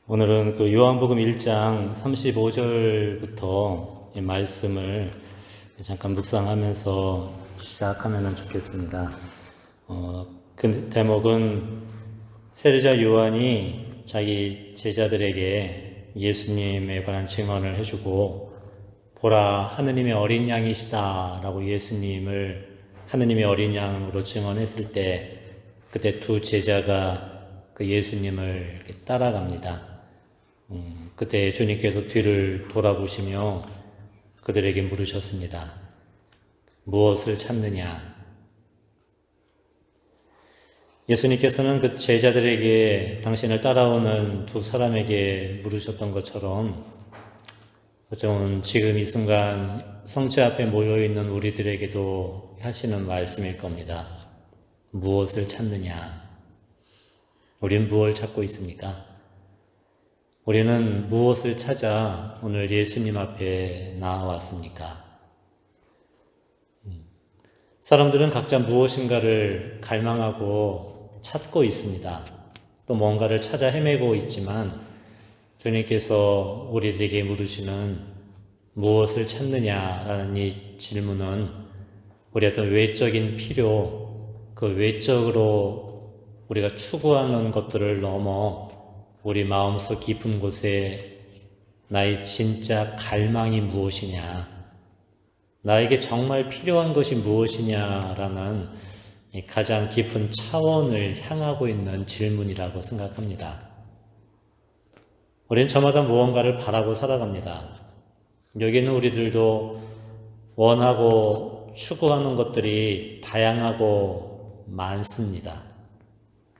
오늘은 그 요한복음 1장 35절부터 이 말씀을 잠깐 묵상하면서 시작하면 좋겠습니다. 그 대목은 세례자 요한이 자기 제자들에게 예수님에 관한 증언을 해주고, 보라 하느님의 어린 양이시다 라고 예수님을 하느님의 어린 양으로 증언했을 때, 그때 두 제자가 그 예수님을 이렇게 따라갑니다. 그때 주님께서 뒤를 돌아보시며 그들에게 물으셨습니다. 무엇을 찾느냐? 예수님께서는 그 제자들에게, 당신을 따라오는 두 사람에게 물으셨던 것처럼 어쩌면 지금 이 순간 성체 앞에 모여있는 우리들에게도 하시는 말씀일 겁니다. 무엇을 찾느냐? 우리는 무엇을 찾고 있습니까? 우리는 무엇을 찾아 오늘 예수님 앞에 나와왔습니까? 사람들은 각자 무엇인가를 갈망하고 찾고 있습니다. 또 뭔가를 찾아 헤매고 있지만, 주님께서 우리들에게 물으시는 무엇을 찾느냐라는 이 질문은 우리 어떤 외적인 필요, 그 외적으로 우리가 추구하는 것들을 넘어 우리 마음속 깊은 곳에 나의 진짜 갈망이 무엇이냐, 나에게 정말 필요한 것이 무엇이냐라는 가장 깊은 차원을 향하고 있는 질문이라고 생각합니다. 우리는 저마다 무언가를 바라고 살아갑니다. 여기는 우리들도 원하고 추구하는 것들이 다양하고 많습니다.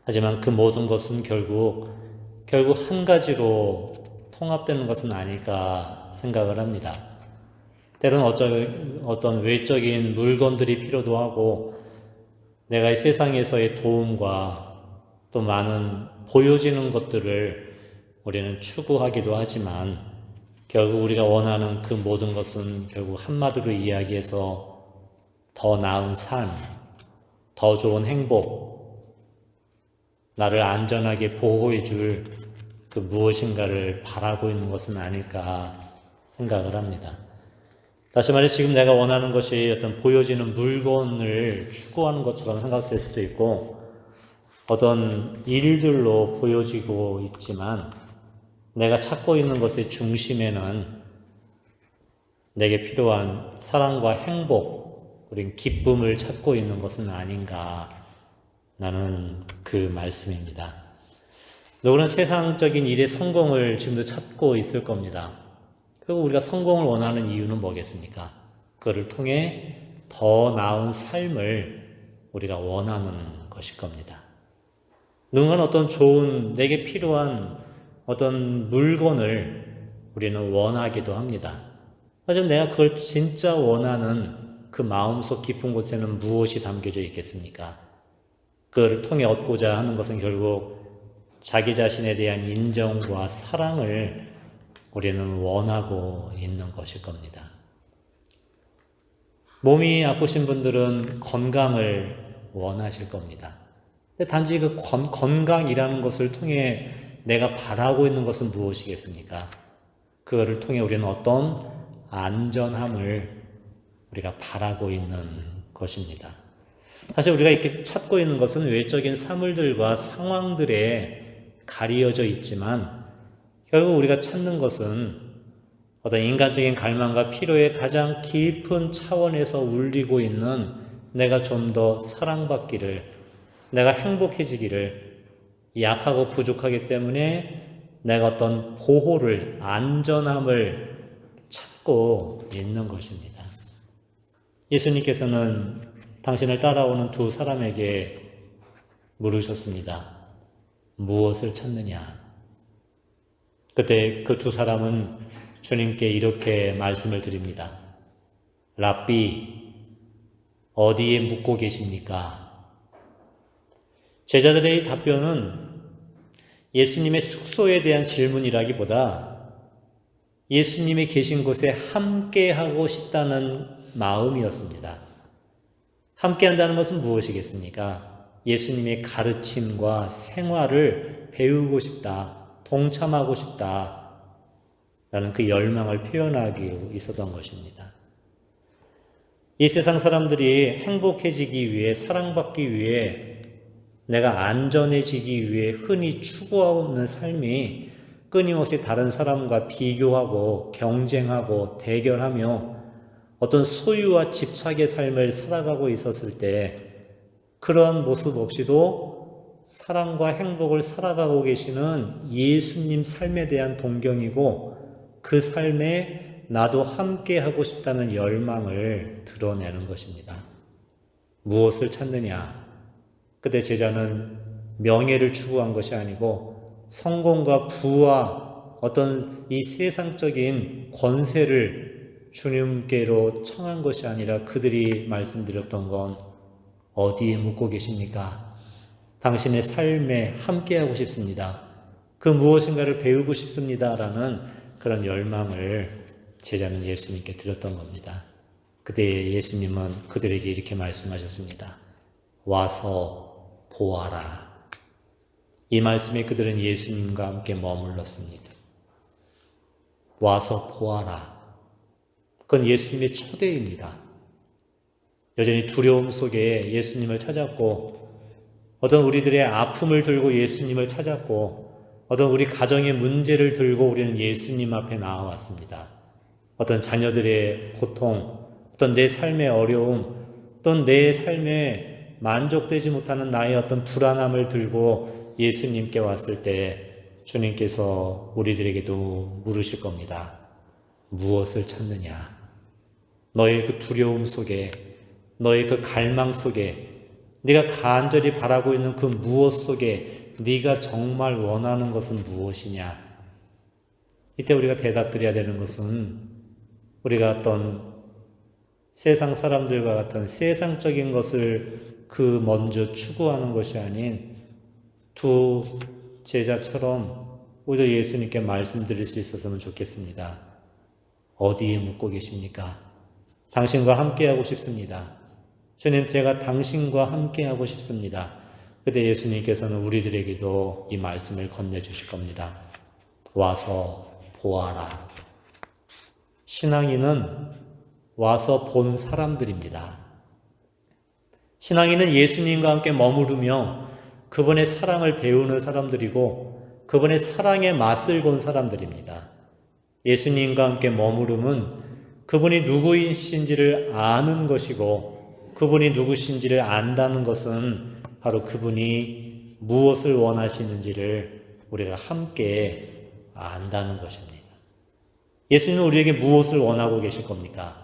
하지만 그 모든 것은 결국 한 가지로 통합되는 것은 아닐까 생각을 합니다. 때로는 어떤 외적인 물건들이 필요도 하고, 내가 이 세상에서의 도움과 또 많은 보여지는 것들을 우리는 추구하기도 하지만, 결국 우리가 원하는 그 모든 것은 결국 한마디로 이야기해서 더 나은 삶, 더 좋은 행복, 나를 안전하게 보호해 줄 그 무엇인가를 바라고 있는 것은 아닐까 생각을 합니다. 다시 말해, 지금 내가 원하는 것이 어떤 보여지는 물건을 추구하는 것처럼 생각될 수도 있고, 어떤 일들로 보여지고 있지만, 내가 찾고 있는 것의 중심에는 내게 필요한 사랑과 행복, 그리고 기쁨을 찾고 있는 것은 아닌가, 나는 그 말씀입니다. 누구는 세상적인 일의 성공을 지금도 찾고 있을 겁니다. 그리고 우리가 성공을 원하는 이유는 뭐겠습니까? 그를 통해 더 나은 삶을 우리가 원하는 것일 겁니다. 누군가는 어떤 좋은, 내게 필요한 어떤 물건을 우리는 원하기도 합니다. 하지만 내가 그걸 진짜 원하는 그 마음속 깊은 곳에는 무엇이 담겨져 있겠습니까? 그를 통해 얻고자 하는 것은 결국 자기 자신에 대한 인정과 사랑을 우리는 원하고 있는 것일 겁니다. 몸이 아프신 분들은 건강을 원하실 겁니다. 단지 그 건강이라는 것을 통해 내가 바라고 있는 것은 무엇이겠습니까? 그거를 통해 우리는 어떤 안전함을 우리가 바라고 있는 것입니다. 사실 우리가 이렇게 찾고 있는 것은 외적인 사물들과 상황들에 가리어져 있지만, 결국 우리가 찾는 것은 어떤 인간적인 갈망과 필요의 가장 깊은 차원에서 울리고 있는, 내가 좀 더 사랑받기를, 내가 행복해지기를, 약하고 부족하기 때문에 내가 어떤 보호를, 안전함을 찾고 있는 것입니다. 예수님께서는 당신을 따라오는 두 사람에게 물으셨습니다. 무엇을 찾느냐? 그때 그 두 사람은 주님께 이렇게 말씀을 드립니다. 랍비, 어디에 묵고 계십니까? 제자들의 답변은 예수님의 숙소에 대한 질문이라기보다 예수님이 계신 곳에 함께하고 싶다는 마음이었습니다. 함께한다는 것은 무엇이겠습니까? 예수님의 가르침과 생활을 배우고 싶다. 동참하고 싶다 라는 그 열망을 표현하기 있었던 것입니다. 이 세상 사람들이 행복해지기 위해, 사랑받기 위해, 내가 안전해지기 위해 흔히 추구하는 삶이 끊임없이 다른 사람과 비교하고 경쟁하고 대결하며 어떤 소유와 집착의 삶을 살아가고 있었을 때 그런 모습 없이도 사랑과 행복을 살아가고 계시는 예수님 삶에 대한 동경이고 그 삶에 나도 함께 하고 싶다는 열망을 드러내는 것입니다. 무엇을 찾느냐? 그때 제자는 명예를 추구한 것이 아니고 성공과 부와 어떤 이 세상적인 권세를 주님께로 청한 것이 아니라 그들이 말씀드렸던 건 어디에 묻고 계십니까? 당신의 삶에 함께하고 싶습니다. 그 무엇인가를 배우고 싶습니다. 라는 그런 열망을 제자는 예수님께 드렸던 겁니다. 그때 예수님은 그들에게 이렇게 말씀하셨습니다. 와서 보아라. 이 말씀에 그들은 예수님과 함께 머물렀습니다. 와서 보아라. 그건 예수님의 초대입니다. 여전히 두려움 속에 예수님을 찾았고 어떤 우리들의 아픔을 들고 예수님을 찾았고 어떤 우리 가정의 문제를 들고 우리는 예수님 앞에 나와왔습니다. 어떤 자녀들의 고통, 어떤 내 삶의 어려움, 또는 내 삶에 만족되지 못하는 나의 어떤 불안함을 들고 예수님께 왔을 때 주님께서 우리들에게도 물으실 겁니다. 무엇을 찾느냐? 너의 그 두려움 속에, 너의 그 갈망 속에, 네가 간절히 바라고 있는 그 무엇 속에 네가 정말 원하는 것은 무엇이냐? 이때 우리가 대답드려야 되는 것은 우리가 어떤 세상 사람들과 같은 세상적인 것을 그 먼저 추구하는 것이 아닌 두 제자처럼 우리도 예수님께 말씀드릴 수 있었으면 좋겠습니다. 어디에 묻고 계십니까? 당신과 함께하고 싶습니다. 주님, 제가 당신과 함께하고 싶습니다. 그때 예수님께서는 우리들에게도 이 말씀을 건네주실 겁니다. 와서 보아라. 신앙인은 와서 본 사람들입니다. 신앙인은 예수님과 함께 머무르며 그분의 사랑을 배우는 사람들이고 그분의 사랑의 맛을 본 사람들입니다. 예수님과 함께 머무름은 그분이 누구이신지를 아는 것이고 그분이 누구신지를 안다는 것은 바로 그분이 무엇을 원하시는지를 우리가 함께 안다는 것입니다. 예수님은 우리에게 무엇을 원하고 계실 겁니까?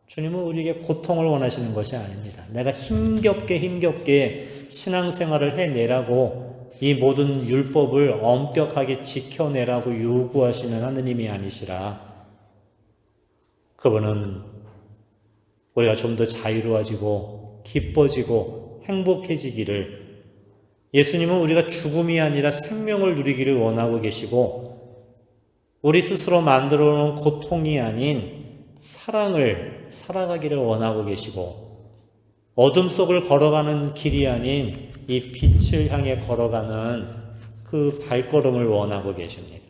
주님은 우리에게 고통을 원하시는 것이 아닙니다. 내가 힘겹게 신앙생활을 해내라고 이 모든 율법을 엄격하게 지켜내라고 요구하시는 하느님이 아니시라 그분은 우리가 좀 더 자유로워지고 기뻐지고 행복해지기를 예수님은 우리가 죽음이 아니라 생명을 누리기를 원하고 계시고 우리 스스로 만들어 놓은 고통이 아닌 사랑을 살아가기를 원하고 계시고 어둠 속을 걸어가는 길이 아닌 이 빛을 향해 걸어가는 그 발걸음을 원하고 계십니다.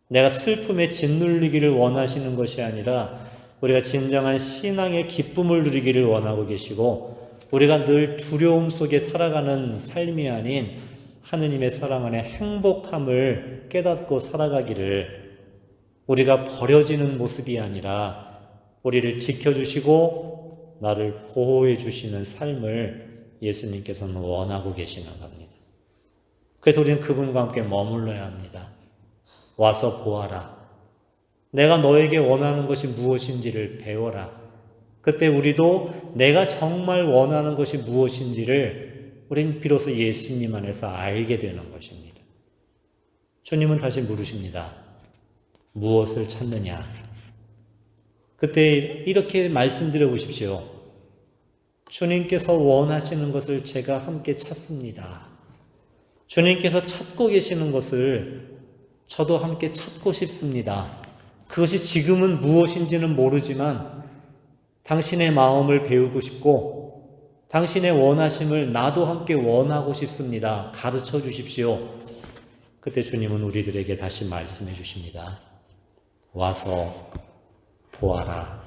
내가 슬픔에 짓눌리기를 원하시는 것이 아니라 우리가 진정한 신앙의 기쁨을 누리기를 원하고 계시고 우리가 늘 두려움 속에 살아가는 삶이 아닌 하느님의 사랑 안에 행복함을 깨닫고 살아가기를 우리가 버려지는 모습이 아니라 우리를 지켜주시고 나를 보호해 주시는 삶을 예수님께서는 원하고 계시는 겁니다. 그래서 우리는 그분과 함께 머물러야 합니다. 와서 보아라. 내가 너에게 원하는 것이 무엇인지를 배워라. 그때 우리도 내가 정말 원하는 것이 무엇인지를 우린 비로소 예수님 안에서 알게 되는 것입니다. 주님은 다시 물으십니다. 무엇을 찾느냐? 그때 이렇게 말씀드려 보십시오. 주님께서 원하시는 것을 제가 함께 찾습니다. 주님께서 찾고 계시는 것을 저도 함께 찾고 싶습니다. 그것이 지금은 무엇인지는 모르지만 당신의 마음을 배우고 싶고 당신의 원하심을 나도 함께 원하고 싶습니다. 가르쳐 주십시오. 그때 주님은 우리들에게 다시 말씀해 주십니다. 와서 보아라.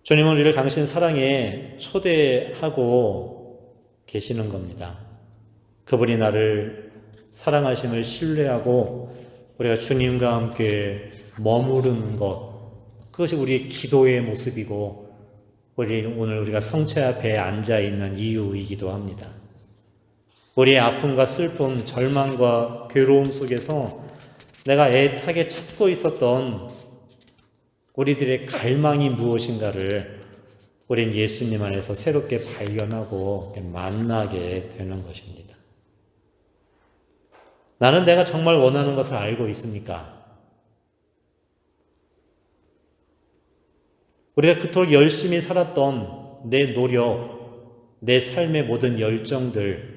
주님은 우리를 당신 사랑에 초대하고 계시는 겁니다. 그분이 나를 사랑하심을 신뢰하고 우리가 주님과 함께 머무르는 것, 그것이 우리의 기도의 모습이고 오늘 우리가 성체 앞에 앉아있는 이유이기도 합니다. 우리의 아픔과 슬픔, 절망과 괴로움 속에서 내가 애타게 찾고 있었던 우리들의 갈망이 무엇인가를 우린 예수님 안에서 새롭게 발견하고 만나게 되는 것입니다. 나는 내가 정말 원하는 것을 알고 있습니까? 우리가 그토록 열심히 살았던 내 노력, 내 삶의 모든 열정들,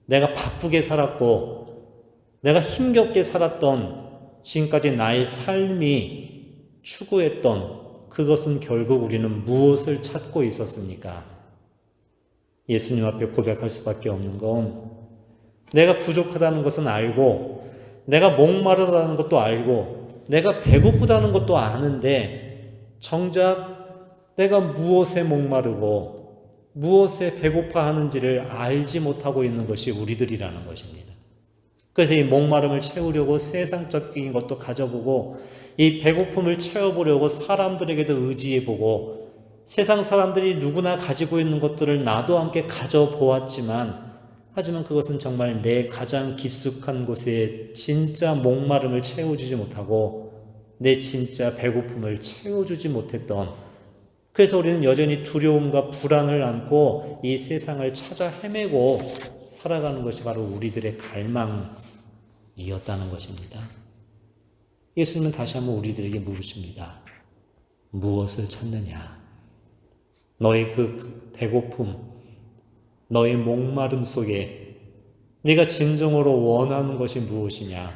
내가 바쁘게 살았고 내가 힘겹게 살았던 지금까지 나의 삶이 추구했던 그것은 결국 우리는 무엇을 찾고 있었습니까? 예수님 앞에 고백할 수밖에 없는 건 내가 부족하다는 것은 알고 내가 목마르다는 것도 알고 내가 배고프다는 것도 아는데 정작 내가 무엇에 목마르고 무엇에 배고파하는지를 알지 못하고 있는 것이 우리들이라는 것입니다. 그래서 이 목마름을 채우려고 세상적인 것도 가져보고 이 배고픔을 채워보려고 사람들에게도 의지해보고 세상 사람들이 누구나 가지고 있는 것들을 나도 함께 가져보았지만 하지만 그것은 정말 내 가장 깊숙한 곳에 진짜 목마름을 채워주지 못하고 내 진짜 배고픔을 채워주지 못했던, 그래서 우리는 여전히 두려움과 불안을 안고 이 세상을 찾아 헤매고 살아가는 것이 바로 우리들의 갈망이었다는 것입니다. 예수님은 다시 한번 우리들에게 물으십니다. 무엇을 찾느냐? 너의 그 배고픔, 너의 목마름 속에 네가 진정으로 원하는 것이 무엇이냐?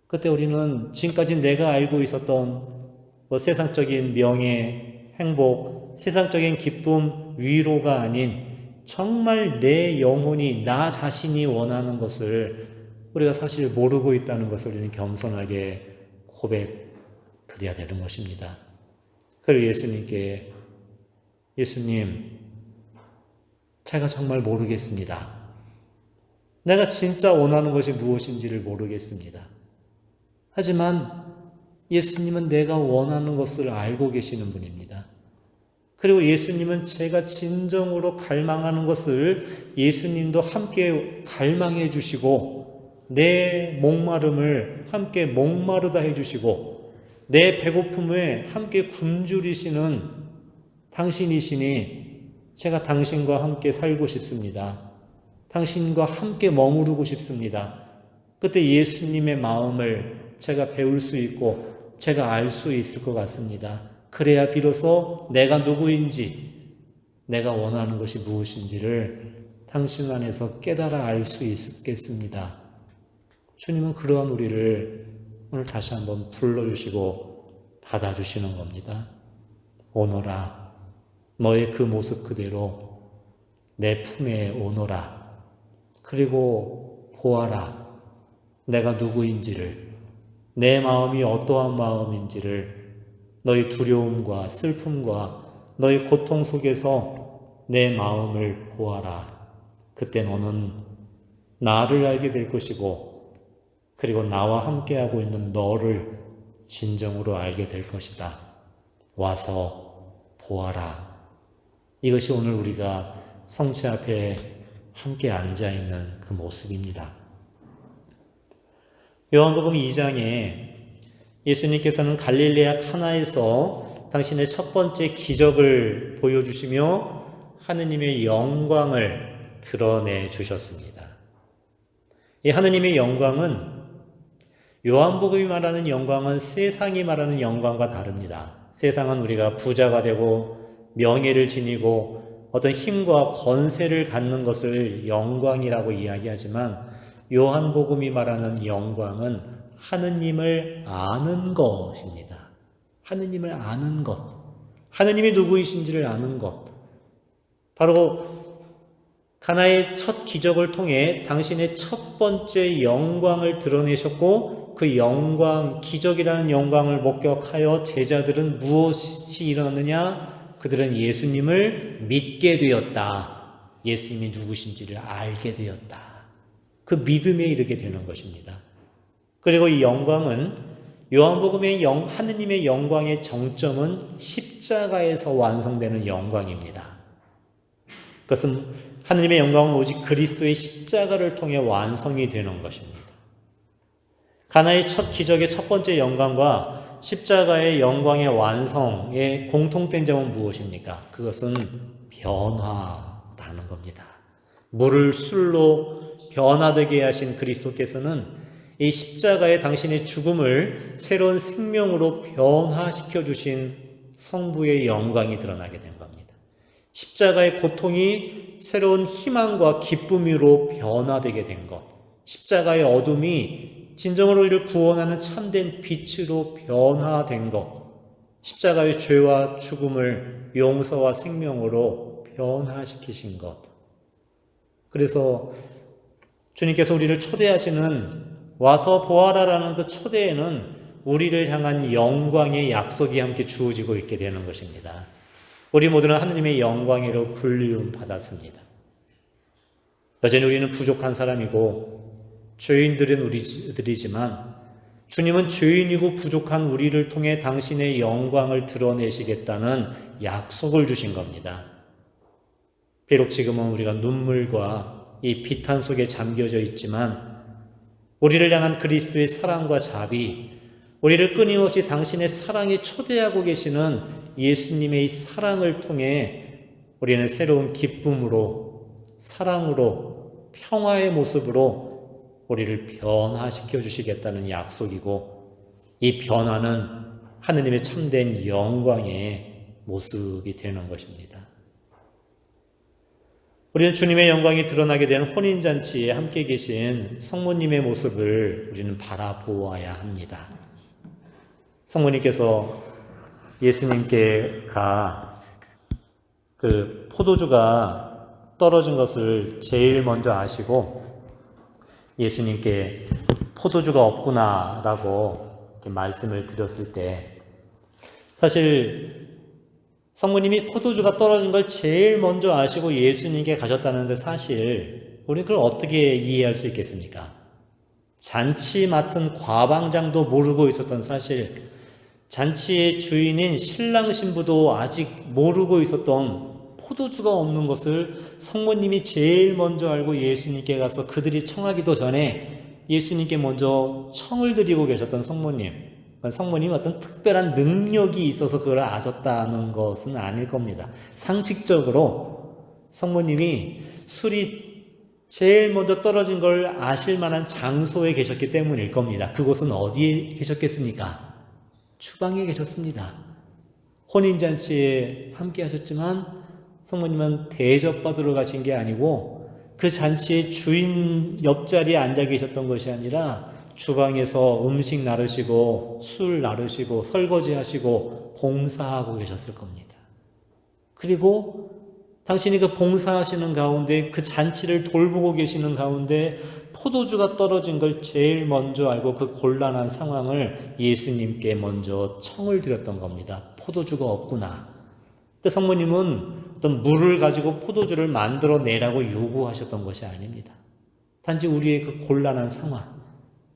그때 우리는 지금까지 내가 알고 있었던 세상적인 명예, 행복, 세상적인 기쁨, 위로가 아닌 정말 내 영혼이, 나 자신이 원하는 것을 우리가 사실 모르고 있다는 것을 우리는 겸손하게 고백드려야 되는 것입니다. 그리고 예수님께, 예수님, 제가 정말 모르겠습니다. 내가 진짜 원하는 것이 무엇인지를 모르겠습니다. 하지만 예수님은 내가 원하는 것을 알고 계시는 분입니다. 그리고 예수님은 제가 진정으로 갈망하는 것을 예수님도 함께 갈망해 주시고 내 목마름을 함께 목마르다 해주시고 내 배고픔에 함께 굶주리시는 당신이시니 제가 당신과 함께 살고 싶습니다. 당신과 함께 머무르고 싶습니다. 그때 예수님의 마음을 제가 배울 수 있고 제가 알 수 있을 것 같습니다. 그래야 비로소 내가 누구인지, 내가 원하는 것이 무엇인지를 당신 안에서 깨달아 알 수 있겠습니다. 주님은 그러한 우리를 오늘 다시 한번 불러주시고 받아주시는 겁니다. 오너라, 너의 그 모습 그대로 내 품에 오너라. 그리고 보아라, 내가 누구인지를, 내 마음이 어떠한 마음인지를, 너의 두려움과 슬픔과 너의 고통 속에서 내 마음을 보아라. 그때 너는 나를 알게 될 것이고 그리고 나와 함께하고 있는 너를 진정으로 알게 될 것이다. 와서 보아라. 이것이 오늘 우리가 성체 앞에 함께 앉아있는 그 모습입니다. 요한복음 2장에 예수님께서는 갈릴레아 카나에서 당신의 첫 번째 기적을 보여주시며 하느님의 영광을 드러내 주셨습니다. 이 하느님의 영광은 요한복음이 말하는 영광은 세상이 말하는 영광과 다릅니다. 세상은 우리가 부자가 되고 명예를 지니고 어떤 힘과 권세를 갖는 것을 영광이라고 이야기하지만 요한복음이 말하는 영광은 하느님을 아는 것입니다. 하느님을 아는 것, 하느님이 누구이신지를 아는 것. 바로 가나의 첫 기적을 통해 당신의 첫 번째 영광을 드러내셨고 그 영광, 기적이라는 영광을 목격하여 제자들은 무엇이 일어났느냐? 그들은 예수님을 믿게 되었다. 예수님이 누구신지를 알게 되었다. 그 믿음에 이르게 되는 것입니다. 그리고 이 영광은 요한복음의 하느님의 영광의 정점은 십자가에서 완성되는 영광입니다. 그것은 하느님의 영광은 오직 그리스도의 십자가를 통해 완성이 되는 것입니다. 가나의 첫 기적의 첫 번째 영광과 십자가의 영광의 완성의 공통된 점은 무엇입니까? 그것은 변화라는 겁니다. 물을 술로 변화되게 하신 그리스도께서는 이 십자가의 당신의 죽음을 새로운 생명으로 변화시켜 주신 성부의 영광이 드러나게 된 겁니다. 십자가의 고통이 새로운 희망과 기쁨으로 변화되게 된 것, 십자가의 어둠이 진정으로 우리를 구원하는 참된 빛으로 변화된 것, 십자가의 죄와 죽음을 용서와 생명으로 변화시키신 것. 그래서 주님께서 우리를 초대하시는 와서 보아라라는 그 초대에는 우리를 향한 영광의 약속이 함께 주어지고 있게 되는 것입니다. 우리 모두는 하느님의 영광으로 불리움 받았습니다. 여전히 우리는 부족한 사람이고 죄인들은 우리들이지만 주님은 죄인이고 부족한 우리를 통해 당신의 영광을 드러내시겠다는 약속을 주신 겁니다. 비록 지금은 우리가 눈물과 이 비탄 속에 잠겨져 있지만 우리를 향한 그리스도의 사랑과 자비, 우리를 끊임없이 당신의 사랑에 초대하고 계시는 예수님의 이 사랑을 통해 우리는 새로운 기쁨으로, 사랑으로, 평화의 모습으로 우리를 변화시켜 주시겠다는 약속이고 이 변화는 하느님의 참된 영광의 모습이 되는 것입니다. 우리는 주님의 영광이 드러나게 된 혼인잔치에 함께 계신 성모님의 모습을 우리는 바라보아야 합니다. 성모님께서 예수님께가 그 포도주가 떨어진 것을 제일 먼저 아시고 예수님께 포도주가 없구나라고 이렇게 말씀을 드렸을 때 사실 성모님이 포도주가 떨어진 걸 제일 먼저 아시고 예수님께 가셨다는데 사실 우리는 그걸 어떻게 이해할 수 있겠습니까? 잔치 맡은 과방장도 모르고 있었던 사실, 잔치의 주인인 신랑 신부도 아직 모르고 있었던 포도주가 없는 것을 성모님이 제일 먼저 알고 예수님께 가서 그들이 청하기도 전에 예수님께 먼저 청을 드리고 계셨던 성모님, 성모님이 어떤 특별한 능력이 있어서 그걸 아셨다는 것은 아닐 겁니다. 상식적으로 성모님이 술이 제일 먼저 떨어진 걸 아실 만한 장소에 계셨기 때문일 겁니다. 그곳은 어디에 계셨겠습니까? 주방에 계셨습니다. 혼인잔치에 함께 하셨지만 성모님은 대접받으러 가신 게 아니고 그 잔치의 주인 옆자리에 앉아 계셨던 것이 아니라 주방에서 음식 나르시고 술 나르시고 설거지하시고 봉사하고 계셨을 겁니다. 그리고 당신이 그 봉사하시는 가운데 그 잔치를 돌보고 계시는 가운데 포도주가 떨어진 걸 제일 먼저 알고 그 곤란한 상황을 예수님께 먼저 청을 드렸던 겁니다. 포도주가 없구나. 근데 성모님은 어떤 물을 가지고 포도주를 만들어내라고 요구하셨던 것이 아닙니다. 단지 우리의 그 곤란한 상황,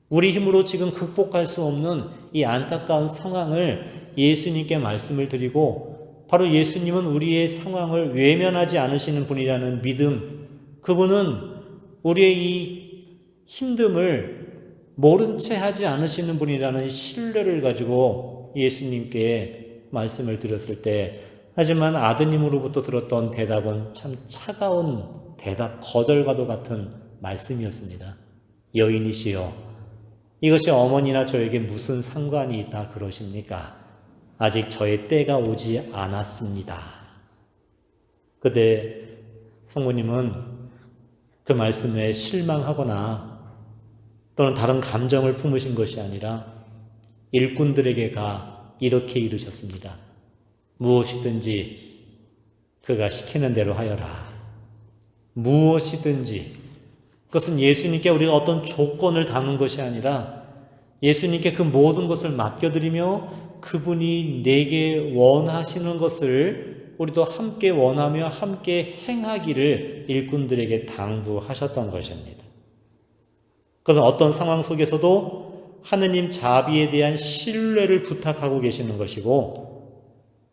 우리 힘으로 지금 극복할 수 없는 이 안타까운 상황을 예수님께 말씀을 드리고 바로 예수님은 우리의 상황을 외면하지 않으시는 분이라는 믿음, 그분은 우리의 이 힘듦을 모른 채 하지 않으시는 분이라는 신뢰를 가지고 예수님께 말씀을 드렸을 때 하지만 아드님으로부터 들었던 대답은 참 차가운 대답, 거절과도 같은 말씀이었습니다. 여인이시여, 이것이 어머니나 저에게 무슨 상관이 있다 그러십니까? 아직 저의 때가 오지 않았습니다. 그때 성모님은 그 말씀에 실망하거나 또는 다른 감정을 품으신 것이 아니라 일꾼들에게 가 이렇게 이르셨습니다. 무엇이든지 그가 시키는 대로 하여라. 무엇이든지, 그것은 예수님께 우리가 어떤 조건을 다는 것이 아니라 예수님께 그 모든 것을 맡겨드리며 그분이 내게 원하시는 것을 우리도 함께 원하며 함께 행하기를 일꾼들에게 당부하셨던 것입니다. 그것은 어떤 상황 속에서도 하느님 자비에 대한 신뢰를 부탁하고 계시는 것이고,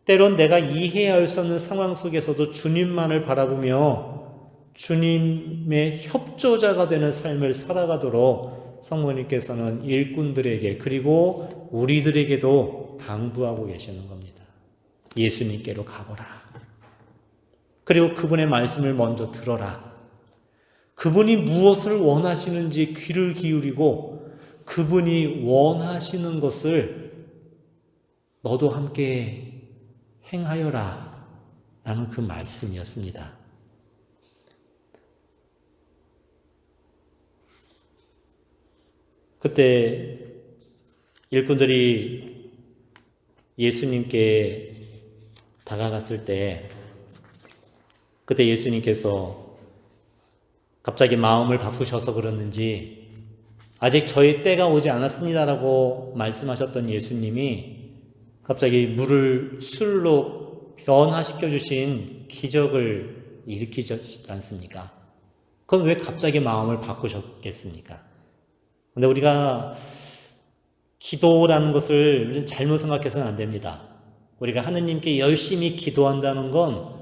때론 내가 이해할 수 없는 상황 속에서도 주님만을 바라보며 주님의 협조자가 되는 삶을 살아가도록 성모님께서는 일꾼들에게 그리고 우리들에게도 당부하고 계시는 겁니다. 예수님께로 가보라. 그리고 그분의 말씀을 먼저 들어라. 그분이 무엇을 원하시는지 귀를 기울이고 그분이 원하시는 것을 너도 함께 행하여라 라는 그 말씀이었습니다. 그때 일꾼들이 예수님께 다가갔을 때 그때 예수님께서 갑자기 마음을 바꾸셔서 그러는지 아직 저희 때가 오지 않았습니다라고 말씀하셨던 예수님이 갑자기 물을 술로 변화시켜 주신 기적을 일으키지 않습니까? 그건 왜 갑자기 마음을 바꾸셨겠습니까? 근데 우리가 기도라는 것을 잘못 생각해서는 안 됩니다. 우리가 하느님께 열심히 기도한다는 건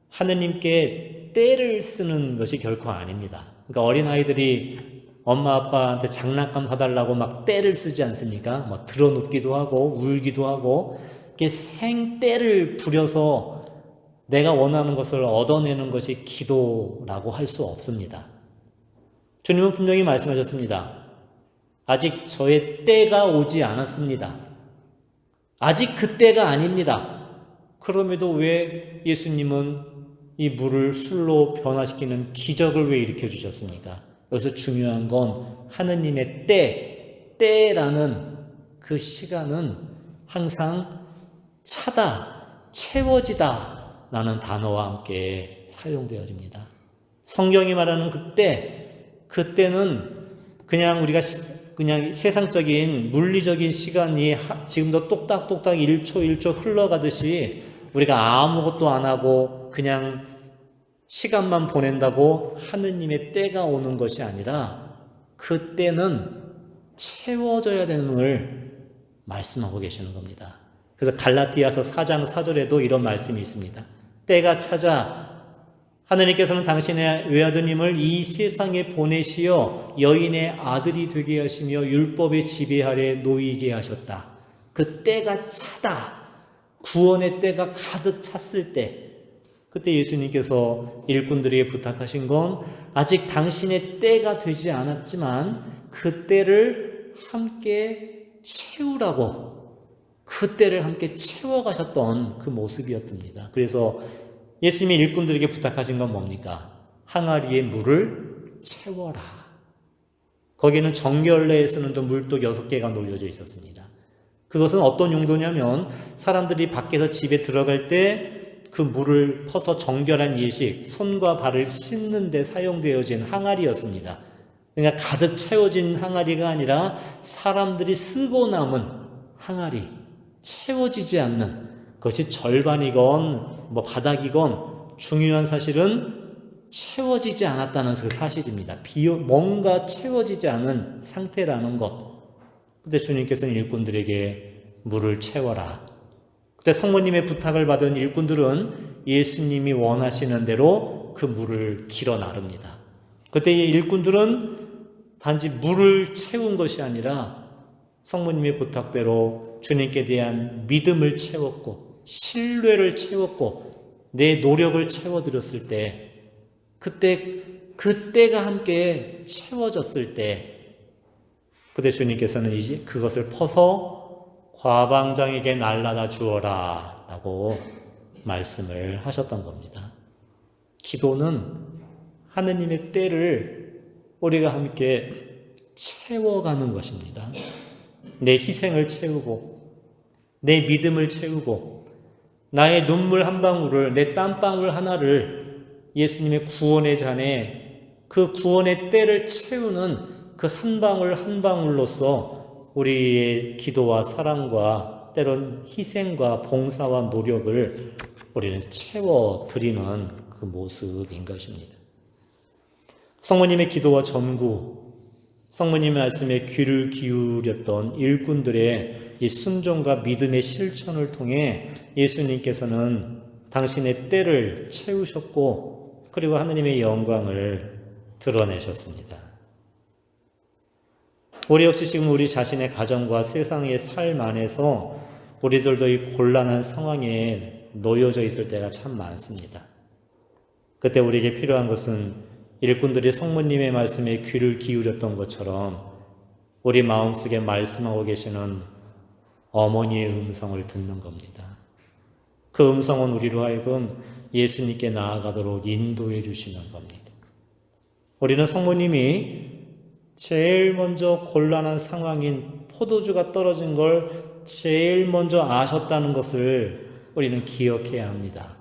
하느님께 때를 쓰는 것이 결코 아닙니다. 그러니까 어린아이들이 엄마 아빠한테 장난감 사달라고 막 때를 쓰지 않습니까? 뭐 드러눕기도 하고 울기도 하고 이렇게 생때를 부려서 내가 원하는 것을 얻어내는 것이 기도라고 할 수 없습니다. 주님은 분명히 말씀하셨습니다. 아직 저의 때가 오지 않았습니다. 아직 그 때가 아닙니다. 그럼에도 왜 예수님은 이 물을 술로 변화시키는 기적을 왜 일으켜 주셨습니까? 여기서 중요한 건 하느님의 때라는 그 시간은 항상 차다, 채워지다 라는 단어와 함께 사용되어집니다. 성경이 말하는 그때는 그냥 우리가 그냥 세상적인 물리적인 시간이 지금도 똑딱똑딱 1초 흘러가듯이 우리가 아무것도 안 하고 그냥 시간만 보낸다고 하느님의 때가 오는 것이 아니라 그 때는 채워져야 되는 것을 말씀하고 계시는 겁니다. 그래서 갈라디아서 4장 4절에도 이런 말씀이 있습니다. 때가 찾아 하느님께서는 당신의 외아드님을 이 세상에 보내시어 여인의 아들이 되게 하시며 율법의 지배 아래 놓이게 하셨다. 그 때가 차다. 구원의 때가 가득 찼을 때 그때 예수님께서 일꾼들에게 부탁하신 건 아직 당신의 때가 되지 않았지만 그 때를 함께 채우라고 그 때를 함께 채워가셨던 그 모습이었습니다. 그래서 예수님이 일꾼들에게 부탁하신 건 뭡니까? 항아리에 물을 채워라. 거기는 정결례에 쓰는 물독 6개가 놓여져 있었습니다. 그것은 어떤 용도냐면 사람들이 밖에서 집에 들어갈 때 그 물을 퍼서 정결한 예식, 손과 발을 씻는 데 사용되어진 항아리였습니다. 그러니까 가득 채워진 항아리가 아니라 사람들이 쓰고 남은 항아리, 채워지지 않는 그것이 절반이건 바닥이건 중요한 사실은 채워지지 않았다는 그 사실입니다. 뭔가 채워지지 않은 상태라는 것. 그때 주님께서는 일꾼들에게 물을 채워라. 그때 성모님의 부탁을 받은 일꾼들은 예수님이 원하시는 대로 그 물을 길어 나릅니다. 그때 이 일꾼들은 단지 물을 채운 것이 아니라 성모님의 부탁대로 주님께 대한 믿음을 채웠고 신뢰를 채웠고 내 노력을 채워드렸을 때 그때가 함께 채워졌을 때 그때 주님께서는 이제 그것을 퍼서 과방장에게 날라다 주어라 라고 말씀을 하셨던 겁니다. 기도는 하느님의 때를 우리가 함께 채워가는 것입니다. 내 희생을 채우고 내 믿음을 채우고 나의 눈물 한 방울을 내 땀방울 하나를 예수님의 구원의 잔에 그 구원의 때를 채우는 그 한 방울 한 방울로서 우리의 기도와 사랑과 때론 희생과 봉사와 노력을 우리는 채워드리는 그 모습인 것입니다. 성모님의 기도와 전구, 성모님의 말씀에 귀를 기울였던 일꾼들의 이 순종과 믿음의 실천을 통해 예수님께서는 당신의 때를 채우셨고 그리고 하느님의 영광을 드러내셨습니다. 우리 역시 지금 우리 자신의 가정과 세상의 삶 안에서 우리들도 이 곤란한 상황에 놓여져 있을 때가 참 많습니다. 그때 우리에게 필요한 것은 일꾼들이 성모님의 말씀에 귀를 기울였던 것처럼 우리 마음속에 말씀하고 계시는 어머니의 음성을 듣는 겁니다. 그 음성은 우리로 하여금 예수님께 나아가도록 인도해 주시는 겁니다. 우리는 성모님이 제일 먼저 곤란한 상황인 포도주가 떨어진 걸 제일 먼저 아셨다는 것을 우리는 기억해야 합니다.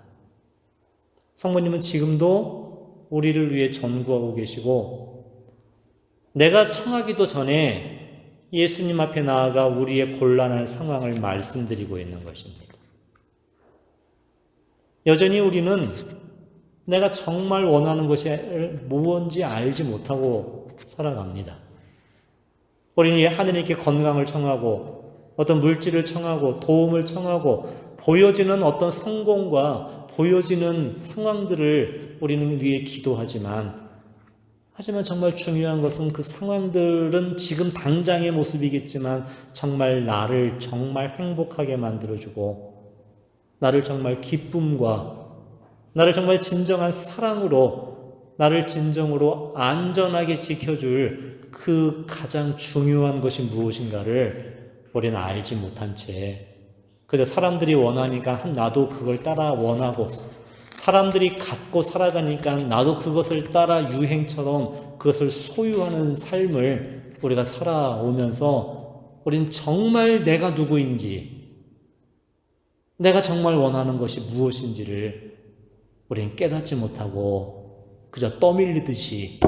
성모님은 지금도 우리를 위해 전구하고 계시고 내가 청하기도 전에 예수님 앞에 나아가 우리의 곤란한 상황을 말씀드리고 있는 것입니다. 여전히 우리는 내가 정말 원하는 것이 무엇인지 알지 못하고 살아갑니다. 우리는 하느님께 건강을 청하고 어떤 물질을 청하고 도움을 청하고 보여지는 어떤 성공과 보여지는 상황들을 우리는 위해 기도하지만 정말 중요한 것은 그 상황들은 지금 당장의 모습이겠지만 정말 나를 정말 행복하게 만들어주고 나를 정말 기쁨과 나를 정말 진정한 사랑으로 나를 진정으로 안전하게 지켜줄 그 가장 중요한 것이 무엇인가를 우리는 알지 못한 채 그저 사람들이 원하니까 나도 그걸 따라 원하고 사람들이 갖고 살아가니까 나도 그것을 따라 유행처럼 그것을 소유하는 삶을 우리가 살아오면서 우리는 정말 내가 누구인지 내가 정말 원하는 것이 무엇인지를 우리는 깨닫지 못하고 그저 떠밀리듯이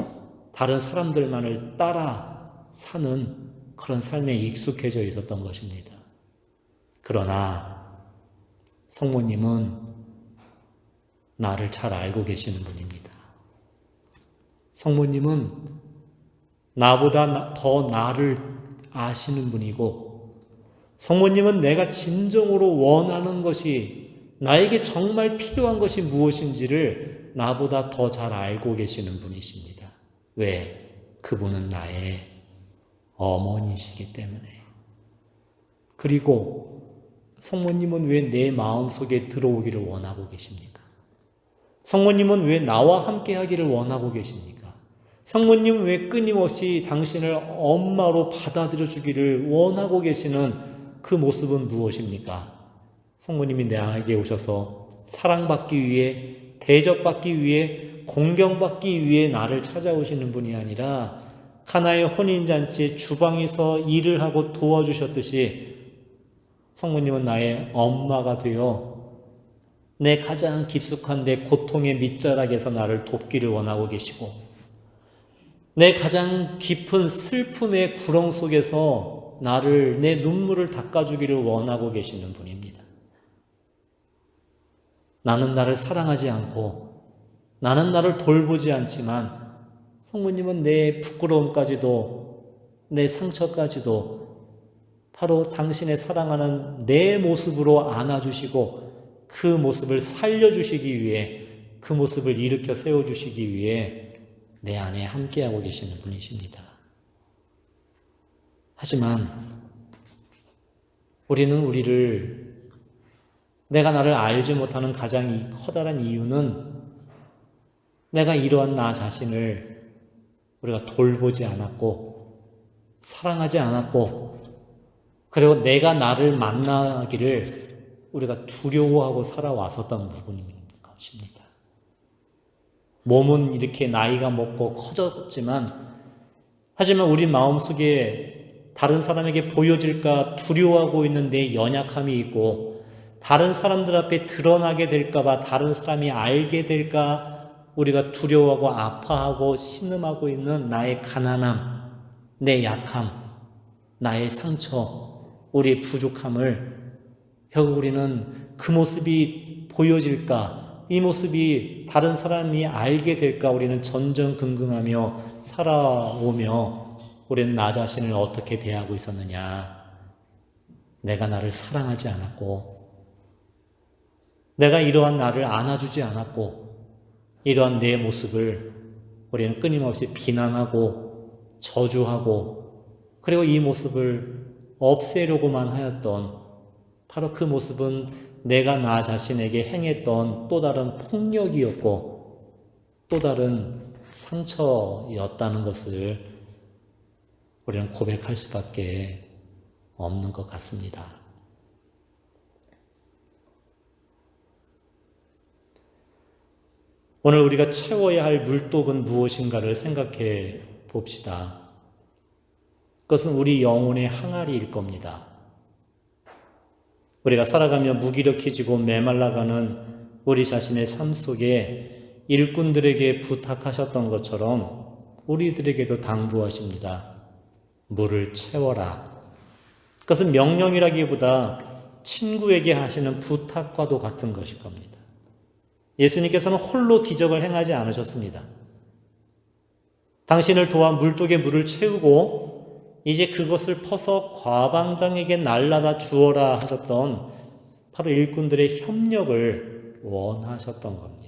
다른 사람들만을 따라 사는 그런 삶에 익숙해져 있었던 것입니다. 그러나 성모님은 나를 잘 알고 계시는 분입니다. 성모님은 나보다 더 나를 아시는 분이고 성모님은 내가 진정으로 원하는 것이 나에게 정말 필요한 것이 무엇인지를 나보다 더 잘 알고 계시는 분이십니다. 왜? 그분은 나의 어머니시기 때문에. 그리고 성모님은 왜 내 마음속에 들어오기를 원하고 계십니까? 성모님은 왜 나와 함께 하기를 원하고 계십니까? 성모님은 왜 끊임없이 당신을 엄마로 받아들여 주기를 원하고 계시는 그 모습은 무엇입니까? 성모님이 내게 오셔서 사랑받기 위해, 대접받기 위해, 공경받기 위해 나를 찾아오시는 분이 아니라 가나의 혼인잔치에 주방에서 일을 하고 도와주셨듯이 성모님은 나의 엄마가 되어 내 가장 깊숙한 내 고통의 밑자락에서 나를 돕기를 원하고 계시고 내 가장 깊은 슬픔의 구렁 속에서 내 눈물을 닦아주기를 원하고 계시는 분입니다. 나는 나를 사랑하지 않고 나는 나를 돌보지 않지만 성모님은 내 부끄러움까지도 내 상처까지도 바로 당신의 사랑하는 내 모습으로 안아주시고 그 모습을 살려주시기 위해 그 모습을 일으켜 세워주시기 위해 내 안에 함께하고 계시는 분이십니다. 하지만 우리는 내가 나를 알지 못하는 가장 커다란 이유는 내가 이러한 나 자신을 우리가 돌보지 않았고 사랑하지 않았고 그리고 내가 나를 만나기를 우리가 두려워하고 살아왔었던 부분인 것입니다. 몸은 이렇게 나이가 먹고 커졌지만 하지만 우리 마음속에 다른 사람에게 보여질까 두려워하고 있는 내 연약함이 있고 다른 사람들 앞에 드러나게 될까 봐 다른 사람이 알게 될까 우리가 두려워하고 아파하고 신음하고 있는 나의 가난함, 내 약함, 나의 상처, 우리의 부족함을 결국 우리는 그 모습이 보여질까, 이 모습이 다른 사람이 알게 될까 우리는 전전긍긍하며 살아오며 우리는 나 자신을 어떻게 대하고 있었느냐. 내가 나를 사랑하지 않았고, 내가 이러한 나를 안아주지 않았고, 이러한 내 모습을 우리는 끊임없이 비난하고 저주하고, 그리고 이 모습을 없애려고만 하였던, 바로 그 모습은 내가 나 자신에게 행했던 또 다른 폭력이었고 또 다른 상처였다는 것을 우리는 고백할 수밖에 없는 것 같습니다. 오늘 우리가 채워야 할 물독은 무엇인가를 생각해 봅시다. 그것은 우리 영혼의 항아리일 겁니다. 우리가 살아가며 무기력해지고 메말라가는 우리 자신의 삶 속에 일꾼들에게 부탁하셨던 것처럼 우리들에게도 당부하십니다. 물을 채워라. 그것은 명령이라기보다 친구에게 하시는 부탁과도 같은 것일 겁니다. 예수님께서는 홀로 기적을 행하지 않으셨습니다. 당신을 도와 물독에 물을 채우고 이제 그것을 퍼서 과방장에게 날라다 주어라 하셨던 바로 일꾼들의 협력을 원하셨던 겁니다.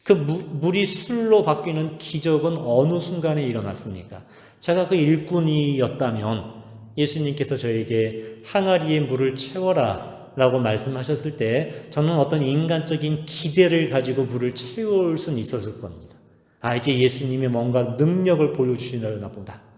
그 물이 술로 바뀌는 기적은 어느 순간에 일어났습니까? 제가 그 일꾼이었다면 예수님께서 저에게 항아리에 물을 채워라 라고 말씀하셨을 때 저는 어떤 인간적인 기대를 가지고 물을 채울 수는 있었을 겁니다. 이제 예수님이 뭔가 능력을 보여주시려나 보다.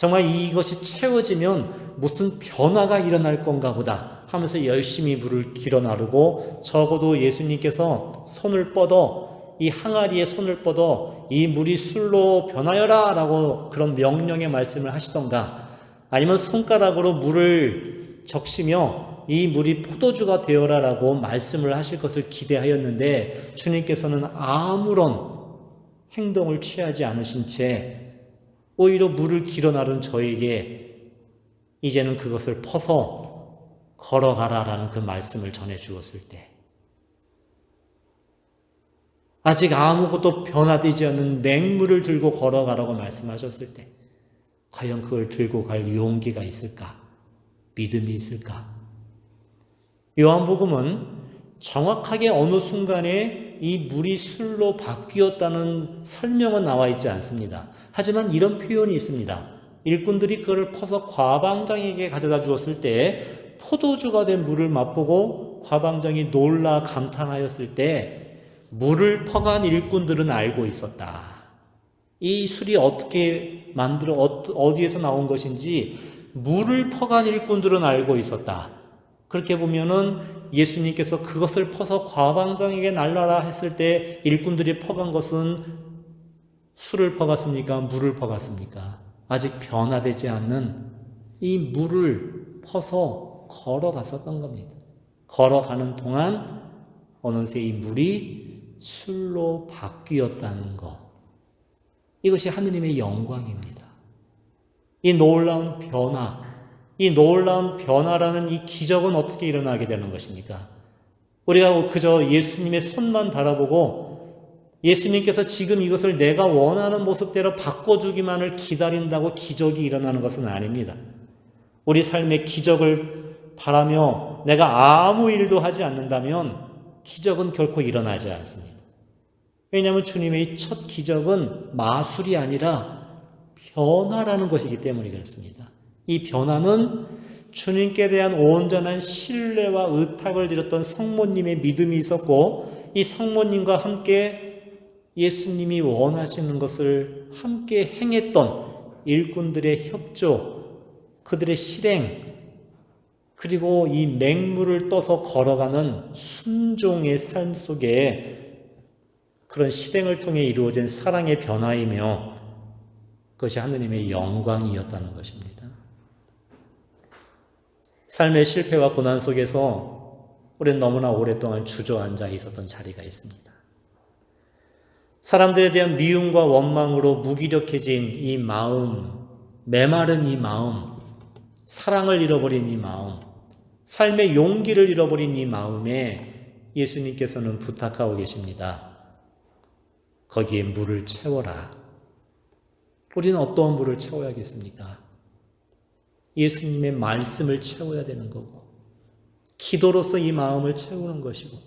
정말 이것이 채워지면 무슨 변화가 일어날 건가 보다 하면서 열심히 물을 길어 나르고 적어도 예수님께서 손을 뻗어 이 항아리에 손을 뻗어 이 물이 술로 변하여라 라고 그런 명령의 말씀을 하시던가 아니면 손가락으로 물을 적시며 이 물이 포도주가 되어라 라고 말씀을 하실 것을 기대하였는데 주님께서는 아무런 행동을 취하지 않으신 채 오히려 물을 길어 나른 저에게 이제는 그것을 퍼서 걸어가라라는 그 말씀을 전해 주었을 때 아직 아무것도 변화되지 않는 맹물을 들고 걸어가라고 말씀하셨을 때 과연 그걸 들고 갈 용기가 있을까? 믿음이 있을까? 요한복음은 정확하게 어느 순간에 이 물이 술로 바뀌었다는 설명은 나와 있지 않습니다. 하지만 이런 표현이 있습니다. 일꾼들이 그걸 퍼서 과방장에게 가져다 주었을 때 포도주가 된 물을 맛보고 과방장이 놀라 감탄하였을 때 물을 퍼간 일꾼들은 알고 있었다. 이 술이 어떻게 어디에서 나온 것인지 물을 퍼간 일꾼들은 알고 있었다. 그렇게 보면은 예수님께서 그것을 퍼서 과방장에게 날라라 했을 때 일꾼들이 퍼간 것은 술을 퍼갔습니까? 물을 퍼갔습니까? 아직 변화되지 않는 이 물을 퍼서 걸어갔었던 겁니다. 걸어가는 동안 어느새 이 물이 술로 바뀌었다는 것. 이것이 하느님의 영광입니다. 이 놀라운 변화, 이 놀라운 변화라는 이 기적은 어떻게 일어나게 되는 것입니까? 우리가 그저 예수님의 손만 바라보고 예수님께서 지금 이것을 내가 원하는 모습대로 바꿔주기만을 기다린다고 기적이 일어나는 것은 아닙니다. 우리 삶의 기적을 바라며 내가 아무 일도 하지 않는다면 기적은 결코 일어나지 않습니다. 왜냐하면 주님의 첫 기적은 마술이 아니라 변화라는 것이기 때문에 그렇습니다. 이 변화는 주님께 대한 온전한 신뢰와 의탁을 드렸던 성모님의 믿음이 있었고 이 성모님과 함께 예수님이 원하시는 것을 함께 행했던 일꾼들의 협조, 그들의 실행, 그리고 이 맹물을 떠서 걸어가는 순종의 삶 속에 그런 실행을 통해 이루어진 사랑의 변화이며 그것이 하느님의 영광이었다는 것입니다. 삶의 실패와 고난 속에서 우리는 너무나 오랫동안 주저앉아 있었던 자리가 있습니다. 사람들에 대한 미움과 원망으로 무기력해진 이 마음, 메마른 이 마음, 사랑을 잃어버린 이 마음, 삶의 용기를 잃어버린 이 마음에 예수님께서는 부탁하고 계십니다. 거기에 물을 채워라. 우리는 어떠한 물을 채워야겠습니까? 예수님의 말씀을 채워야 되는 거고, 기도로서 이 마음을 채우는 것이고,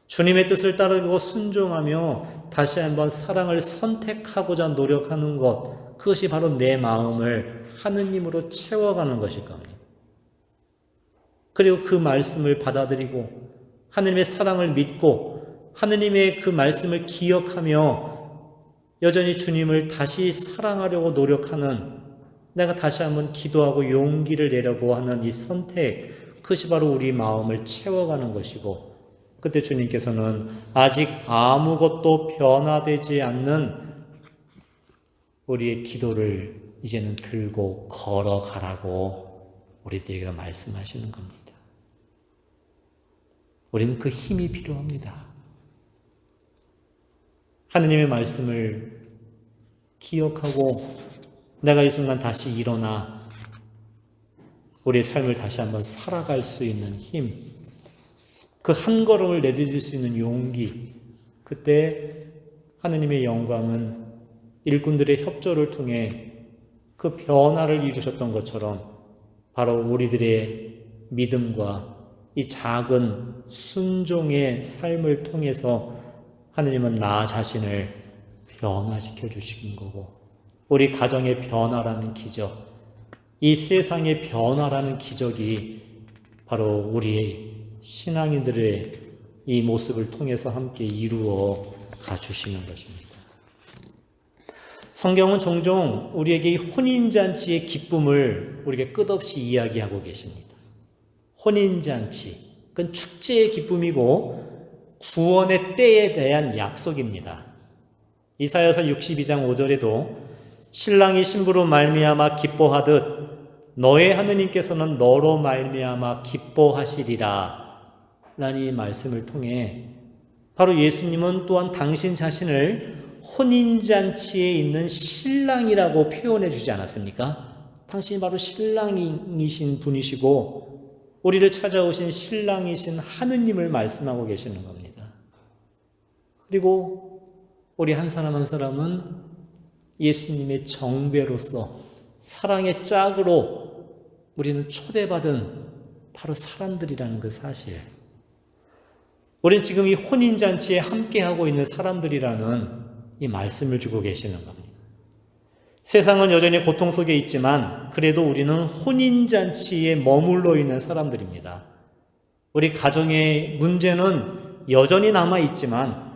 주님의 뜻을 따르고 순종하며 다시 한번 사랑을 선택하고자 노력하는 것, 그것이 바로 내 마음을 하느님으로 채워가는 것일 겁니다. 그리고 그 말씀을 받아들이고 하느님의 사랑을 믿고 하느님의 그 말씀을 기억하며 여전히 주님을 다시 사랑하려고 노력하는, 내가 다시 한번 기도하고 용기를 내려고 하는 이 선택, 그것이 바로 우리 마음을 채워가는 것이고, 그때 주님께서는 아직 아무것도 변화되지 않는 우리의 기도를 이제는 들고 걸어가라고 우리들에게 말씀하시는 겁니다. 우리는 그 힘이 필요합니다. 하느님의 말씀을 기억하고 내가 이 순간 다시 일어나 우리의 삶을 다시 한번 살아갈 수 있는 힘, 그 한 걸음을 내디딜 수 있는 용기, 그때 하느님의 영광은 일꾼들의 협조를 통해 그 변화를 이루셨던 것처럼 바로 우리들의 믿음과 이 작은 순종의 삶을 통해서 하느님은 나 자신을 변화시켜 주시는 거고, 우리 가정의 변화라는 기적, 이 세상의 변화라는 기적이 바로 우리의 신앙인들의 이 모습을 통해서 함께 이루어 가주시는 것입니다. 성경은 종종 우리에게 혼인잔치의 기쁨을 우리에게 끝없이 이야기하고 계십니다. 혼인잔치, 그건 축제의 기쁨이고 구원의 때에 대한 약속입니다. 이사야서 62장 5절에도 신랑이 신부로 말미암아 기뻐하듯 너의 하느님께서는 너로 말미암아 기뻐하시리라 라는 이 말씀을 통해 바로 예수님은 또한 당신 자신을 혼인잔치에 있는 신랑이라고 표현해 주지 않았습니까? 당신이 바로 신랑이신 분이시고 우리를 찾아오신 신랑이신 하느님을 말씀하고 계시는 겁니다. 그리고 우리 한 사람 한 사람은 예수님의 정배로서 사랑의 짝으로 우리는 초대받은 바로 사람들이라는 그 사실. 우리는 지금 이 혼인잔치에 함께하고 있는 사람들이라는 이 말씀을 주고 계시는 겁니다. 세상은 여전히 고통 속에 있지만 그래도 우리는 혼인잔치에 머물러 있는 사람들입니다. 우리 가정의 문제는 여전히 남아있지만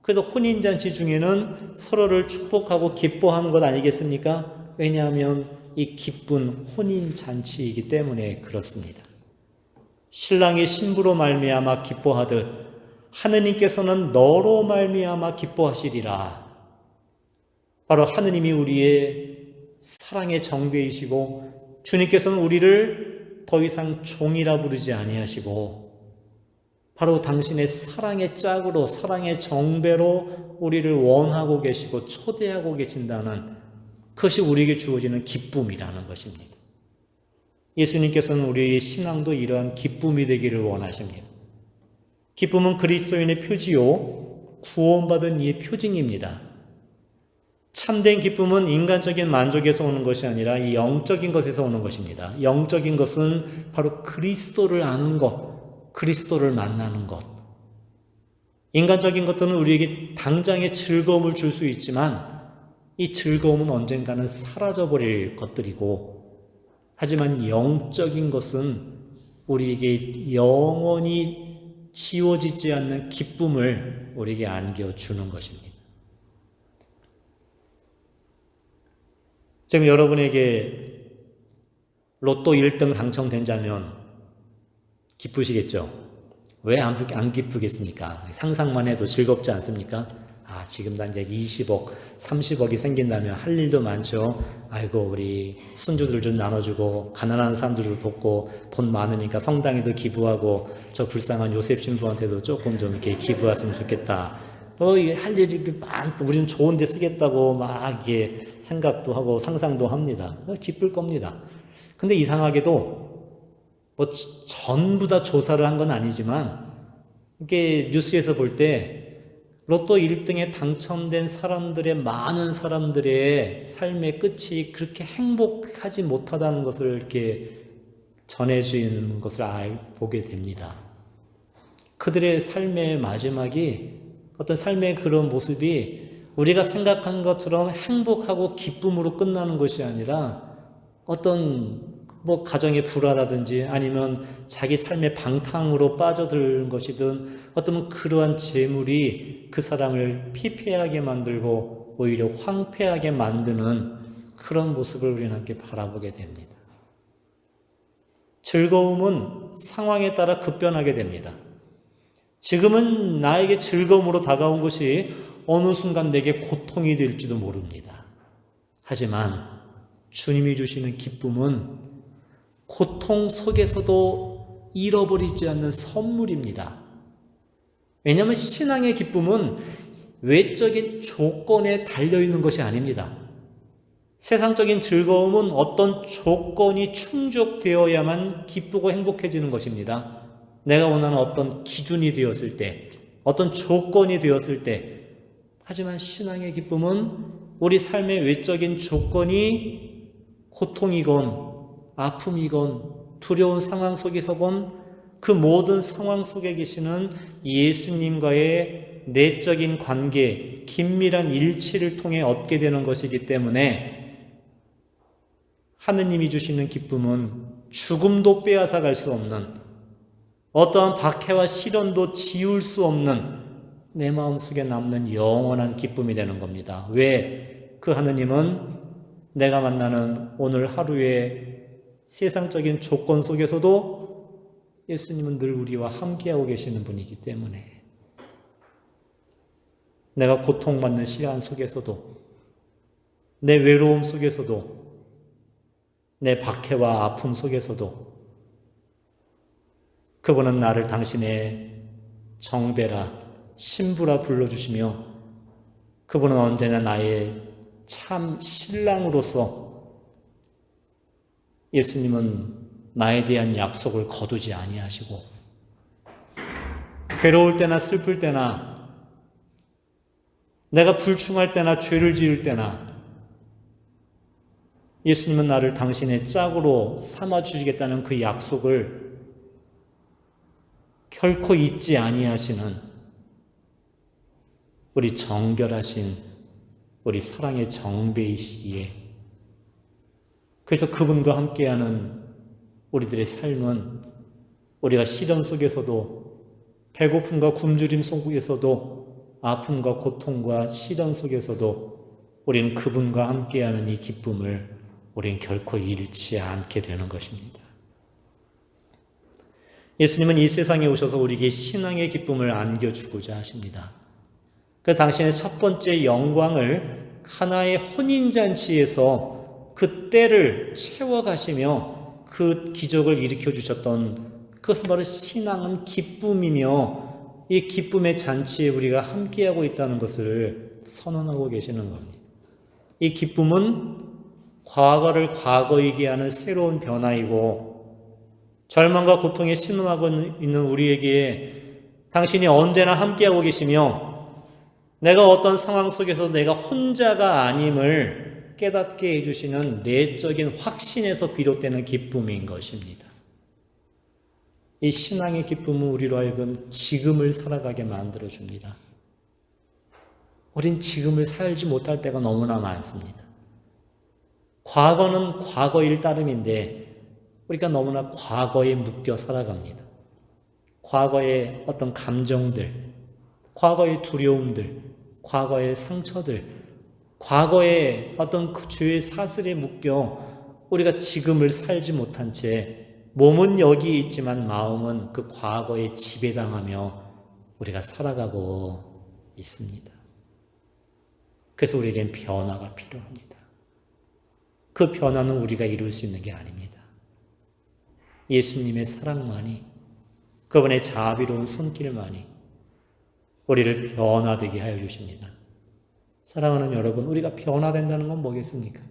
그래도 혼인잔치 중에는 서로를 축복하고 기뻐하는 것 아니겠습니까? 왜냐하면 이 기쁜 혼인잔치이기 때문에 그렇습니다. 신랑이 신부로 말미암아 기뻐하듯 하느님께서는 너로 말미암아 기뻐하시리라. 바로 하느님이 우리의 사랑의 정배이시고 주님께서는 우리를 더 이상 종이라 부르지 아니하시고 바로 당신의 사랑의 짝으로 사랑의 정배로 우리를 원하고 계시고 초대하고 계신다는 그것이 우리에게 주어지는 기쁨이라는 것입니다. 예수님께서는 우리의 신앙도 이러한 기쁨이 되기를 원하십니다. 기쁨은 그리스도인의 표지요 구원받은 이의 표징입니다. 참된 기쁨은 인간적인 만족에서 오는 것이 아니라 이 영적인 것에서 오는 것입니다. 영적인 것은 바로 그리스도를 아는 것, 그리스도를 만나는 것. 인간적인 것들은 우리에게 당장의 즐거움을 줄 수 있지만 이 즐거움은 언젠가는 사라져버릴 것들이고, 하지만 영적인 것은 우리에게 영원히 지워지지 않는 기쁨을 우리에게 안겨주는 것입니다. 지금 여러분에게 로또 1등 당첨된다면 기쁘시겠죠? 왜 안 기쁘겠습니까? 상상만 해도 즐겁지 않습니까? 지금 난 이제 20억, 30억이 생긴다면 할 일도 많죠. 아이고, 우리 손주들 좀 나눠주고, 가난한 사람들도 돕고, 돈 많으니까 성당에도 기부하고, 저 불쌍한 요셉 신부한테도 조금 좀 이렇게 기부했으면 좋겠다. 할 일이 많고 우리는 좋은 데 쓰겠다고 막 이게 생각도 하고 상상도 합니다. 기쁠 겁니다. 근데 이상하게도 뭐 전부 다 조사를 한 건 아니지만 이게 뉴스에서 볼 때 로또 1등에 당첨된 사람들의 많은 사람들의 삶의 끝이 그렇게 행복하지 못하다는 것을 이렇게 전해주는 것을 보게 됩니다. 그들의 삶의 마지막이 어떤 삶의 그런 모습이 우리가 생각한 것처럼 행복하고 기쁨으로 끝나는 것이 아니라 어떤 뭐 가정의 불화라든지 아니면 자기 삶의 방탕으로 빠져드는 것이든 어떤 그러한 재물이 그 사람을 피폐하게 만들고 오히려 황폐하게 만드는 그런 모습을 우리는 함께 바라보게 됩니다. 즐거움은 상황에 따라 급변하게 됩니다. 지금은 나에게 즐거움으로 다가온 것이 어느 순간 내게 고통이 될지도 모릅니다. 하지만 주님이 주시는 기쁨은 고통 속에서도 잃어버리지 않는 선물입니다. 왜냐하면 신앙의 기쁨은 외적인 조건에 달려있는 것이 아닙니다. 세상적인 즐거움은 어떤 조건이 충족되어야만 기쁘고 행복해지는 것입니다. 내가 원하는 어떤 기준이 되었을 때, 어떤 조건이 되었을 때, 하지만 신앙의 기쁨은 우리 삶의 외적인 조건이 고통이건 아픔이건 두려운 상황 속에서건 그 모든 상황 속에 계시는 예수님과의 내적인 관계, 긴밀한 일치를 통해 얻게 되는 것이기 때문에 하느님이 주시는 기쁨은 죽음도 빼앗아 갈 수 없는 어떠한 박해와 시련도 지울 수 없는 내 마음속에 남는 영원한 기쁨이 되는 겁니다. 왜? 그 하느님은 내가 만나는 오늘 하루의 세상적인 조건 속에서도 예수님은 늘 우리와 함께하고 계시는 분이기 때문에 내가 고통받는 시간 속에서도 내 외로움 속에서도 내 박해와 아픔 속에서도 그분은 나를 당신의 정배라 신부라 불러주시며 그분은 언제나 나의 참 신랑으로서 예수님은 나에 대한 약속을 거두지 아니하시고 괴로울 때나 슬플 때나 내가 불충할 때나 죄를 지을 때나 예수님은 나를 당신의 짝으로 삼아주시겠다는 그 약속을 결코 잊지 아니하시는 우리 정결하신 우리 사랑의 정배이시기에 그래서 그분과 함께하는 우리들의 삶은 우리가 시련 속에서도 배고픔과 굶주림 속에서도 아픔과 고통과 시련 속에서도 우리는 그분과 함께하는 이 기쁨을 우리는 결코 잃지 않게 되는 것입니다. 예수님은 이 세상에 오셔서 우리에게 신앙의 기쁨을 안겨주고자 하십니다. 그 당신의 첫 번째 영광을 카나의 혼인잔치에서 그 때를 채워가시며 그 기적을 일으켜주셨던 그것은 바로 신앙은 기쁨이며 이 기쁨의 잔치에 우리가 함께하고 있다는 것을 선언하고 계시는 겁니다. 이 기쁨은 과거를 과거이게 하는 새로운 변화이고 절망과 고통에 신음하고 있는 우리에게 당신이 언제나 함께하고 계시며 내가 어떤 상황 속에서 내가 혼자가 아님을 깨닫게 해주시는 내적인 확신에서 비롯되는 기쁨인 것입니다. 이 신앙의 기쁨은 우리로 하여금 지금을 살아가게 만들어줍니다. 우린 지금을 살지 못할 때가 너무나 많습니다. 과거는 과거일 따름인데 우리가 너무나 과거에 묶여 살아갑니다. 과거의 어떤 감정들, 과거의 두려움들, 과거의 상처들, 과거의 어떤 그 죄의 사슬에 묶여 우리가 지금을 살지 못한 채 몸은 여기 있지만 마음은 그 과거에 지배당하며 우리가 살아가고 있습니다. 그래서 우리에겐 변화가 필요합니다. 그 변화는 우리가 이룰 수 있는 게 아닙니다. 예수님의 사랑만이, 그분의 자비로운 손길만이 우리를 변화되게 하여 주십니다. 사랑하는 여러분, 우리가 변화된다는 건 뭐겠습니까?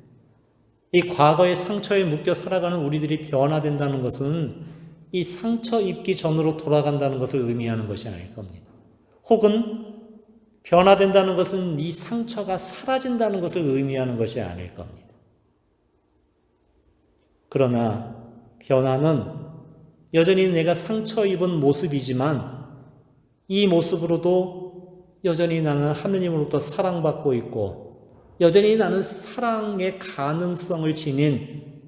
이 과거의 상처에 묶여 살아가는 우리들이 변화된다는 것은 이 상처 입기 전으로 돌아간다는 것을 의미하는 것이 아닐 겁니다. 혹은 변화된다는 것은 이 상처가 사라진다는 것을 의미하는 것이 아닐 겁니다. 그러나 변화는 여전히 내가 상처 입은 모습이지만 이 모습으로도 여전히 나는 하느님으로부터 사랑받고 있고 여전히 나는 사랑의 가능성을 지닌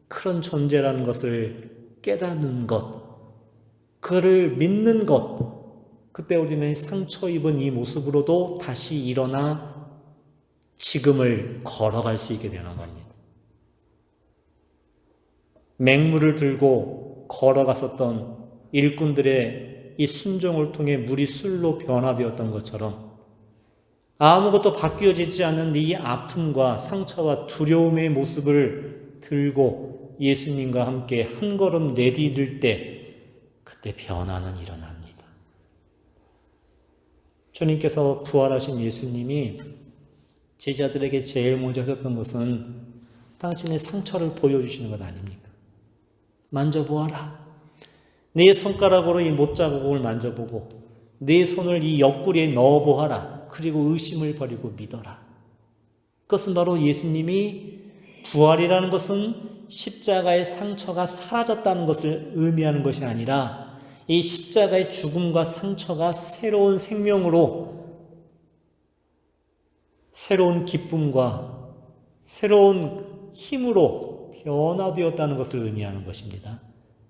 그런 존재라는 것을 깨닫는 것, 그를 믿는 것, 그때 우리는 상처 입은 이 모습으로도 다시 일어나 지금을 걸어갈 수 있게 되는 겁니다. 맹물을 들고 걸어갔었던 일꾼들의 이 순종을 통해 물이 술로 변화되었던 것처럼 아무것도 바뀌어지지 않은 이 아픔과 상처와 두려움의 모습을 들고 예수님과 함께 한 걸음 내디딜 때 그때 변화는 일어납니다. 주님께서 부활하신 예수님이 제자들에게 제일 먼저 하셨던 것은 당신의 상처를 보여주시는 것 아닙니까? 만져보아라. 네 손가락으로 이 못자국을 만져보고 네 손을 이 옆구리에 넣어보아라. 그리고 의심을 버리고 믿어라. 그것은 바로 예수님이 부활이라는 것은 십자가의 상처가 사라졌다는 것을 의미하는 것이 아니라 이 십자가의 죽음과 상처가 새로운 생명으로 새로운 기쁨과 새로운 힘으로 변화되었다는 것을 의미하는 것입니다.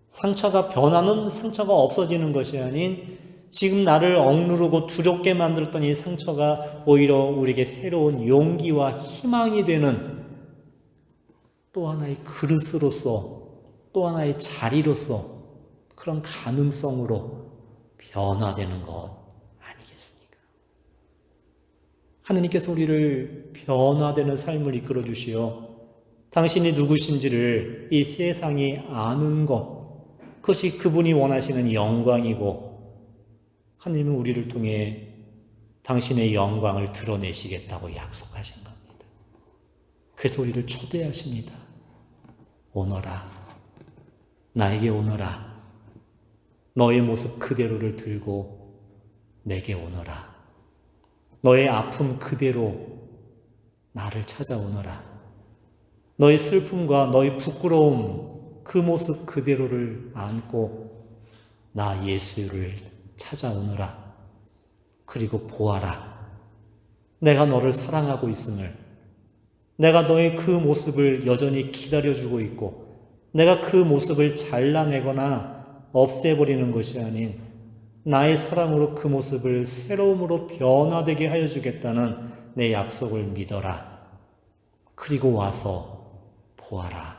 상처가 변하는 상처가 없어지는 것이 아닌 지금 나를 억누르고 두렵게 만들었던 이 상처가 오히려 우리에게 새로운 용기와 희망이 되는 또 하나의 그릇으로서 또 하나의 자리로서 그런 가능성으로 변화되는 것 아니겠습니까? 하느님께서 우리를 변화되는 삶을 이끌어 주시어 당신이 누구신지를 이 세상이 아는 것, 그것이 그분이 원하시는 영광이고 하느님은 우리를 통해 당신의 영광을 드러내시겠다고 약속하신 겁니다. 그래서 우리를 초대하십니다. 오너라. 나에게 오너라. 너의 모습 그대로를 들고 내게 오너라. 너의 아픔 그대로 나를 찾아오너라. 너의 슬픔과 너의 부끄러움 그 모습 그대로를 안고 나 예수를 찾아오너라. 그리고 보아라. 내가 너를 사랑하고 있음을, 내가 너의 그 모습을 여전히 기다려주고 있고 내가 그 모습을 잘라내거나 없애버리는 것이 아닌 나의 사랑으로 그 모습을 새로움으로 변화되게 하여 주겠다는 내 약속을 믿어라. 그리고 와서 보아라.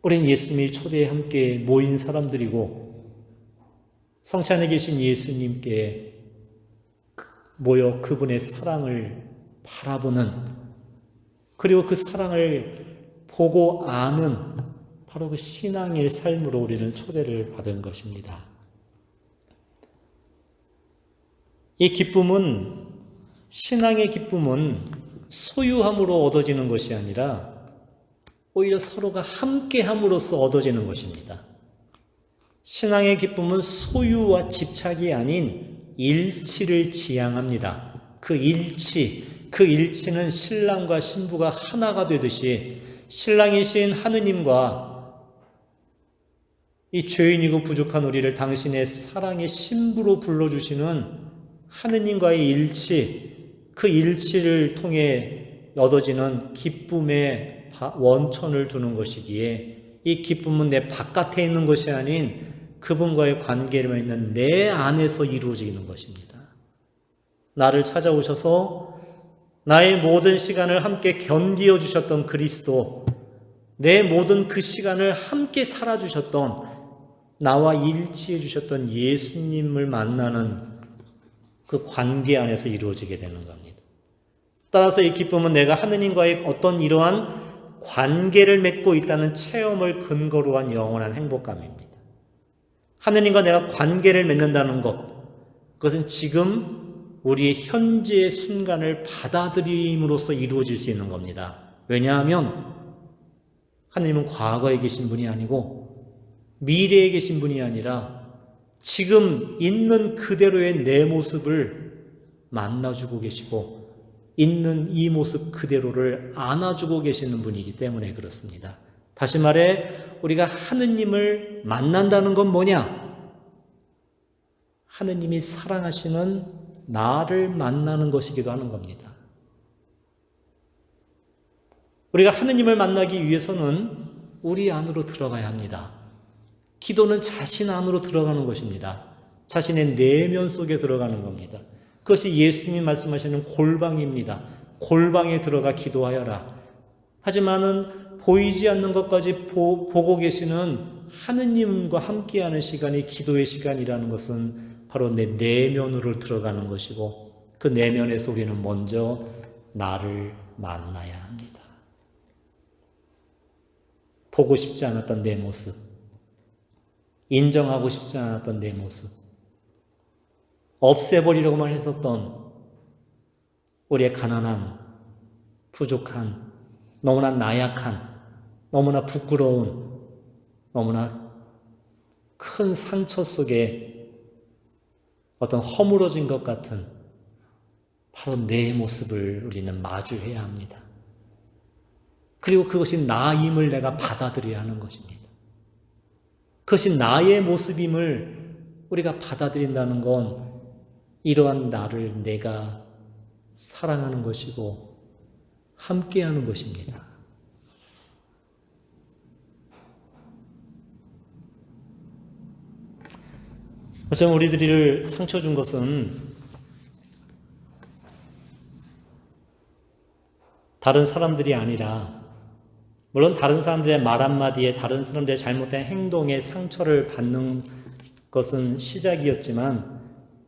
우린 예수님의 초대에 함께 모인 사람들이고 성체 안에 계신 예수님께 모여 그분의 사랑을 바라보는, 그리고 그 사랑을 보고 아는 바로 그 신앙의 삶으로 우리는 초대를 받은 것입니다. 이 기쁨은, 신앙의 기쁨은 소유함으로 얻어지는 것이 아니라 오히려 서로가 함께함으로써 얻어지는 것입니다. 신앙의 기쁨은 소유와 집착이 아닌 일치를 지향합니다. 그 일치는 신랑과 신부가 하나가 되듯이 신랑이신 하느님과 이 죄인이고 부족한 우리를 당신의 사랑의 신부로 불러주시는 하느님과의 일치, 그 일치를 통해 얻어지는 기쁨의 원천을 두는 것이기에 이 기쁨은 내 바깥에 있는 것이 아닌 그분과의 관계를 맺는 내 안에서 이루어지는 것입니다. 나를 찾아오셔서 나의 모든 시간을 함께 견디어 주셨던 그리스도, 내 모든 그 시간을 함께 살아주셨던, 나와 일치해 주셨던 예수님을 만나는 그 관계 안에서 이루어지게 되는 겁니다. 따라서 이 기쁨은 내가 하느님과의 어떤 이러한 관계를 맺고 있다는 체험을 근거로 한 영원한 행복감입니다. 하느님과 내가 관계를 맺는다는 것, 그것은 지금 우리의 현재의 순간을 받아들임으로써 이루어질 수 있는 겁니다. 왜냐하면 하느님은 과거에 계신 분이 아니고 미래에 계신 분이 아니라 지금 있는 그대로의 내 모습을 만나주고 계시고 있는 이 모습 그대로를 안아주고 계시는 분이기 때문에 그렇습니다. 다시 말해 우리가 하느님을 만난다는 건 뭐냐? 하느님이 사랑하시는 나를 만나는 것이기도 하는 겁니다. 우리가 하느님을 만나기 위해서는 우리 안으로 들어가야 합니다. 기도는 자신 안으로 들어가는 것입니다. 자신의 내면 속에 들어가는 겁니다. 그것이 예수님이 말씀하시는 골방입니다. 골방에 들어가 기도하여라. 하지만은 보이지 않는 것까지 보고 계시는 하느님과 함께하는 시간이 기도의 시간이라는 것은 바로 내 내면으로 들어가는 것이고 그 내면에서 우리는 먼저 나를 만나야 합니다. 보고 싶지 않았던 내 모습, 인정하고 싶지 않았던 내 모습, 없애버리려고만 했었던 우리의 가난한, 부족한, 너무나 나약한, 너무나 부끄러운, 너무나 큰 상처 속에 어떤 허물어진 것 같은 바로 내 모습을 우리는 마주해야 합니다. 그리고 그것이 나임을 내가 받아들여야 하는 것입니다. 그것이 나의 모습임을 우리가 받아들인다는 건 이러한 나를 내가 사랑하는 것이고 함께하는 것입니다. 어쩌면 우리들을 상처 준 것은 다른 사람들이 아니라 물론 다른 사람들의 말 한마디에 다른 사람들의 잘못된 행동에 상처를 받는 것은 시작이었지만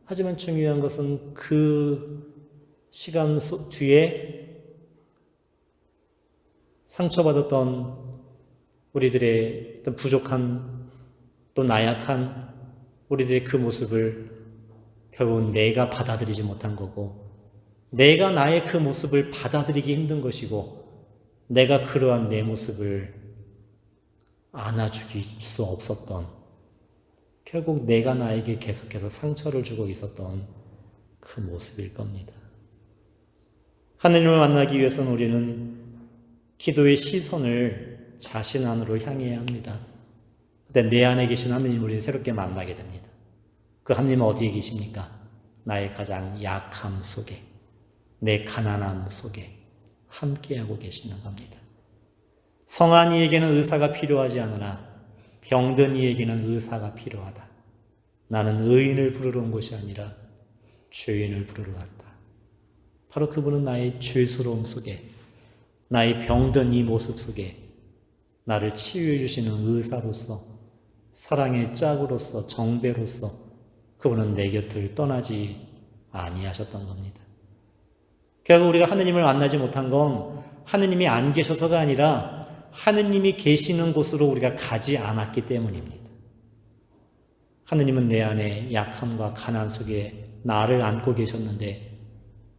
하지만 중요한 것은 그 시간 뒤에 상처받았던 우리들의 어떤 부족한 또 나약한 우리들의 그 모습을 결국은 내가 받아들이지 못한 거고 내가 나의 그 모습을 받아들이기 힘든 것이고 내가 그러한 내 모습을 안아주기 수 없었던 결국 내가 나에게 계속해서 상처를 주고 있었던 그 모습일 겁니다. 하느님을 만나기 위해서는 우리는 기도의 시선을 자신 안으로 향해야 합니다. 그때 내 안에 계신 하느님을 우리는 새롭게 만나게 됩니다. 그 하느님은 어디에 계십니까? 나의 가장 약함 속에, 내 가난함 속에 함께하고 계시는 겁니다. 성한 이에게는 의사가 필요하지 않으나 병든 이에게는 의사가 필요하다. 나는 의인을 부르러 온 것이 아니라 죄인을 부르러 왔다. 바로 그분은 나의 죄스러움 속에, 나의 병든 이 모습 속에 나를 치유해 주시는 의사로서, 사랑의 짝으로서, 정배로서 그분은 내 곁을 떠나지 아니하셨던 겁니다. 결국 우리가 하느님을 만나지 못한 건 하느님이 안 계셔서가 아니라 하느님이 계시는 곳으로 우리가 가지 않았기 때문입니다. 하느님은 내 안에 약함과 가난 속에 나를 안고 계셨는데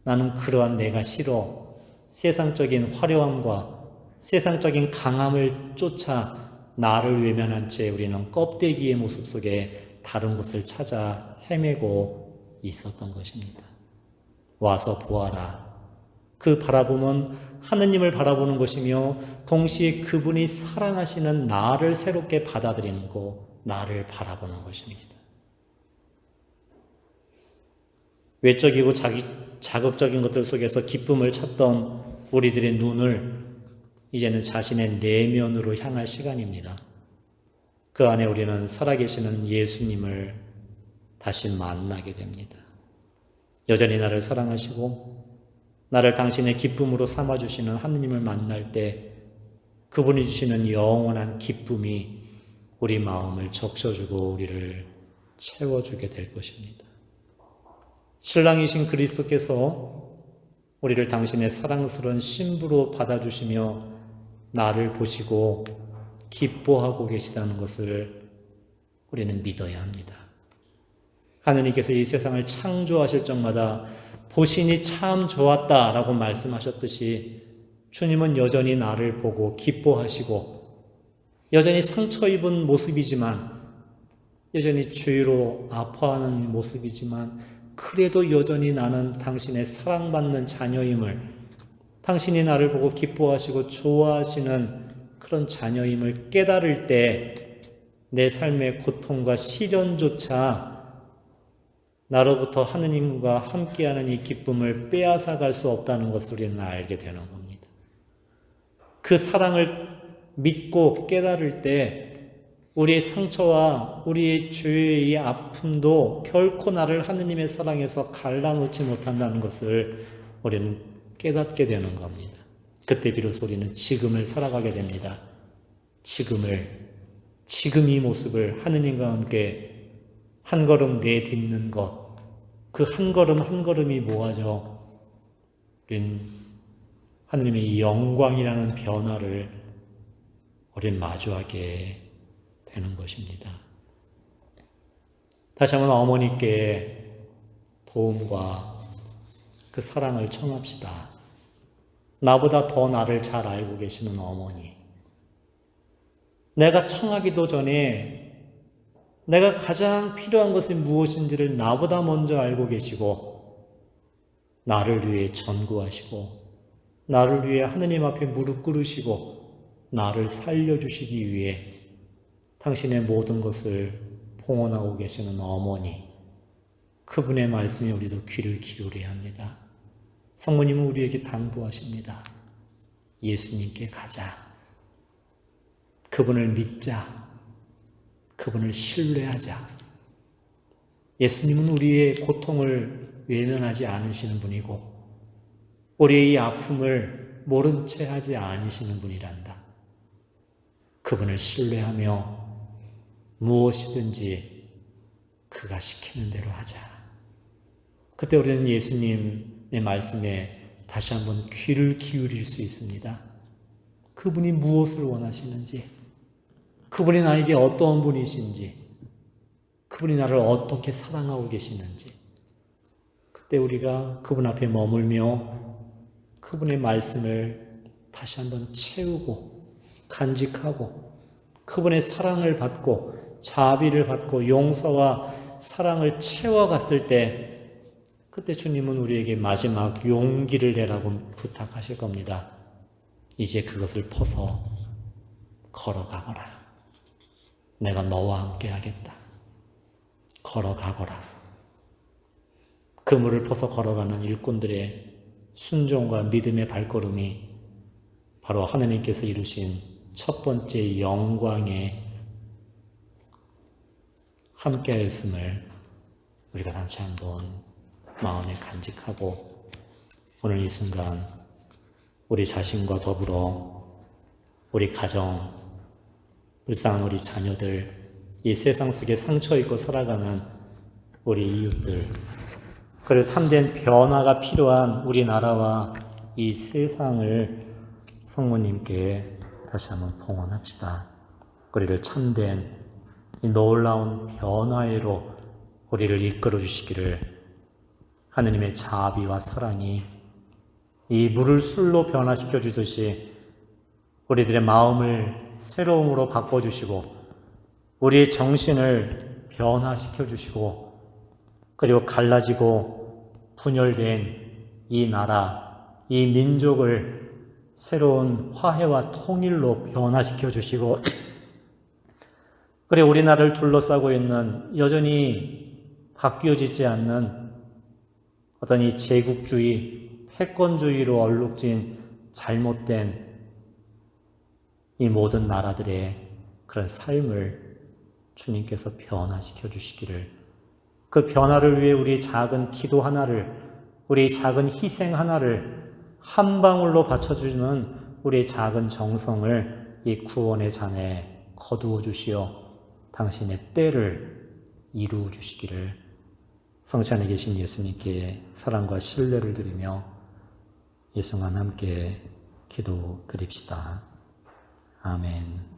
나는 그러한 내가 싫어 세상적인 화려함과 세상적인 강함을 쫓아 나를 외면한 채 우리는 껍데기의 모습 속에 다른 곳을 찾아 헤매고 있었던 것입니다. 와서 보아라. 그 바라봄은 하느님을 바라보는 것이며 동시에 그분이 사랑하시는 나를 새롭게 받아들이는 것, 나를 바라보는 것입니다. 외적이고 자극적인 것들 속에서 기쁨을 찾던 우리들의 눈을 이제는 자신의 내면으로 향할 시간입니다. 그 안에 우리는 살아계시는 예수님을 다시 만나게 됩니다. 여전히 나를 사랑하시고 나를 당신의 기쁨으로 삼아주시는 하느님을 만날 때 그분이 주시는 영원한 기쁨이 우리 마음을 적셔주고 우리를 채워주게 될 것입니다. 신랑이신 그리스도께서 우리를 당신의 사랑스러운 신부로 받아주시며 나를 보시고 기뻐하고 계시다는 것을 우리는 믿어야 합니다. 하느님께서 이 세상을 창조하실 적마다 보시니 참 좋았다라고 말씀하셨듯이 주님은 여전히 나를 보고 기뻐하시고 여전히 상처 입은 모습이지만 여전히 죄로 아파하는 모습이지만 그래도 여전히 나는 당신의 사랑받는 자녀임을, 당신이 나를 보고 기뻐하시고 좋아하시는 그런 자녀임을 깨달을 때 내 삶의 고통과 시련조차 나로부터 하느님과 함께하는 이 기쁨을 빼앗아갈 수 없다는 것을 우리는 알게 되는 겁니다. 그 사랑을 믿고 깨달을 때 우리의 상처와 우리의 죄의 이 아픔도 결코 나를 하느님의 사랑에서 갈라놓지 못한다는 것을 우리는 깨닫게 되는 겁니다. 그때 비로소 우리는 지금을 살아가게 됩니다. 지금 이 모습을 하느님과 함께 한 걸음 내딛는 것, 그 한 걸음 한 걸음이 뭐하죠? 우린 하느님의 영광이라는 변화를 우린 마주하게 되는 것입니다. 다시 한번 어머니께 도움과 그 사랑을 청합시다. 나보다 더 나를 잘 알고 계시는 어머니, 내가 청하기도 전에 내가 가장 필요한 것이 무엇인지를 나보다 먼저 알고 계시고 나를 위해 전구하시고 나를 위해 하느님 앞에 무릎 꿇으시고 나를 살려주시기 위해 당신의 모든 것을 봉헌하고 계시는 어머니, 그분의 말씀에 우리도 귀를 기울여야 합니다. 성모님은 우리에게 당부하십니다. 예수님께 가자. 그분을 믿자. 그분을 신뢰하자. 예수님은 우리의 고통을 외면하지 않으시는 분이고 우리의 이 아픔을 모른 채 하지 않으시는 분이란다. 그분을 신뢰하며 무엇이든지 그가 시키는 대로 하자. 그때 우리는 예수님의 말씀에 다시 한번 귀를 기울일 수 있습니다. 그분이 무엇을 원하시는지, 그분이 나에게 어떠한 분이신지, 그분이 나를 어떻게 사랑하고 계시는지, 그때 우리가 그분 앞에 머물며 그분의 말씀을 다시 한번 채우고 간직하고 그분의 사랑을 받고 자비를 받고 용서와 사랑을 채워갔을 때 그때 주님은 우리에게 마지막 용기를 내라고 부탁하실 겁니다. 이제 그것을 퍼서 걸어가거라. 내가 너와 함께 하겠다. 걸어가거라. 그물을 퍼서 걸어가는 일꾼들의 순종과 믿음의 발걸음이 바로 하나님께서 이루신 첫 번째 영광에 함께하였음을 우리가 다시 한번 마음에 간직하고 오늘 이 순간 우리 자신과 더불어 우리 가정, 불쌍한 우리 자녀들, 이 세상 속에 상처 입고 살아가는 우리 이웃들, 그리고 참된 변화가 필요한 우리나라와 이 세상을 성모님께 다시 한번 봉헌합시다. 우리를 참된 이 놀라운 변화로 우리를 이끌어 주시기를 하느님의 자비와 사랑이 이 물을 술로 변화시켜 주듯이 우리들의 마음을 새로움으로 바꿔주시고 우리의 정신을 변화시켜 주시고 그리고 갈라지고 분열된 이 나라, 이 민족을 새로운 화해와 통일로 변화시켜 주시고 그리고 우리나라를 둘러싸고 있는 여전히 바뀌어지지 않는 어떤 이 제국주의, 패권주의로 얼룩진 잘못된 이 모든 나라들의 그런 삶을 주님께서 변화시켜 주시기를, 그 변화를 위해 우리 작은 기도 하나를, 우리 작은 희생 하나를 한 방울로 바쳐주는 우리 작은 정성을 이 구원의 잔에 거두어 주시어 당신의 때를 이루어 주시기를 성체 안에 계신 예수님께 사랑과 신뢰를 드리며 예수와 함께 기도드립시다. 아멘.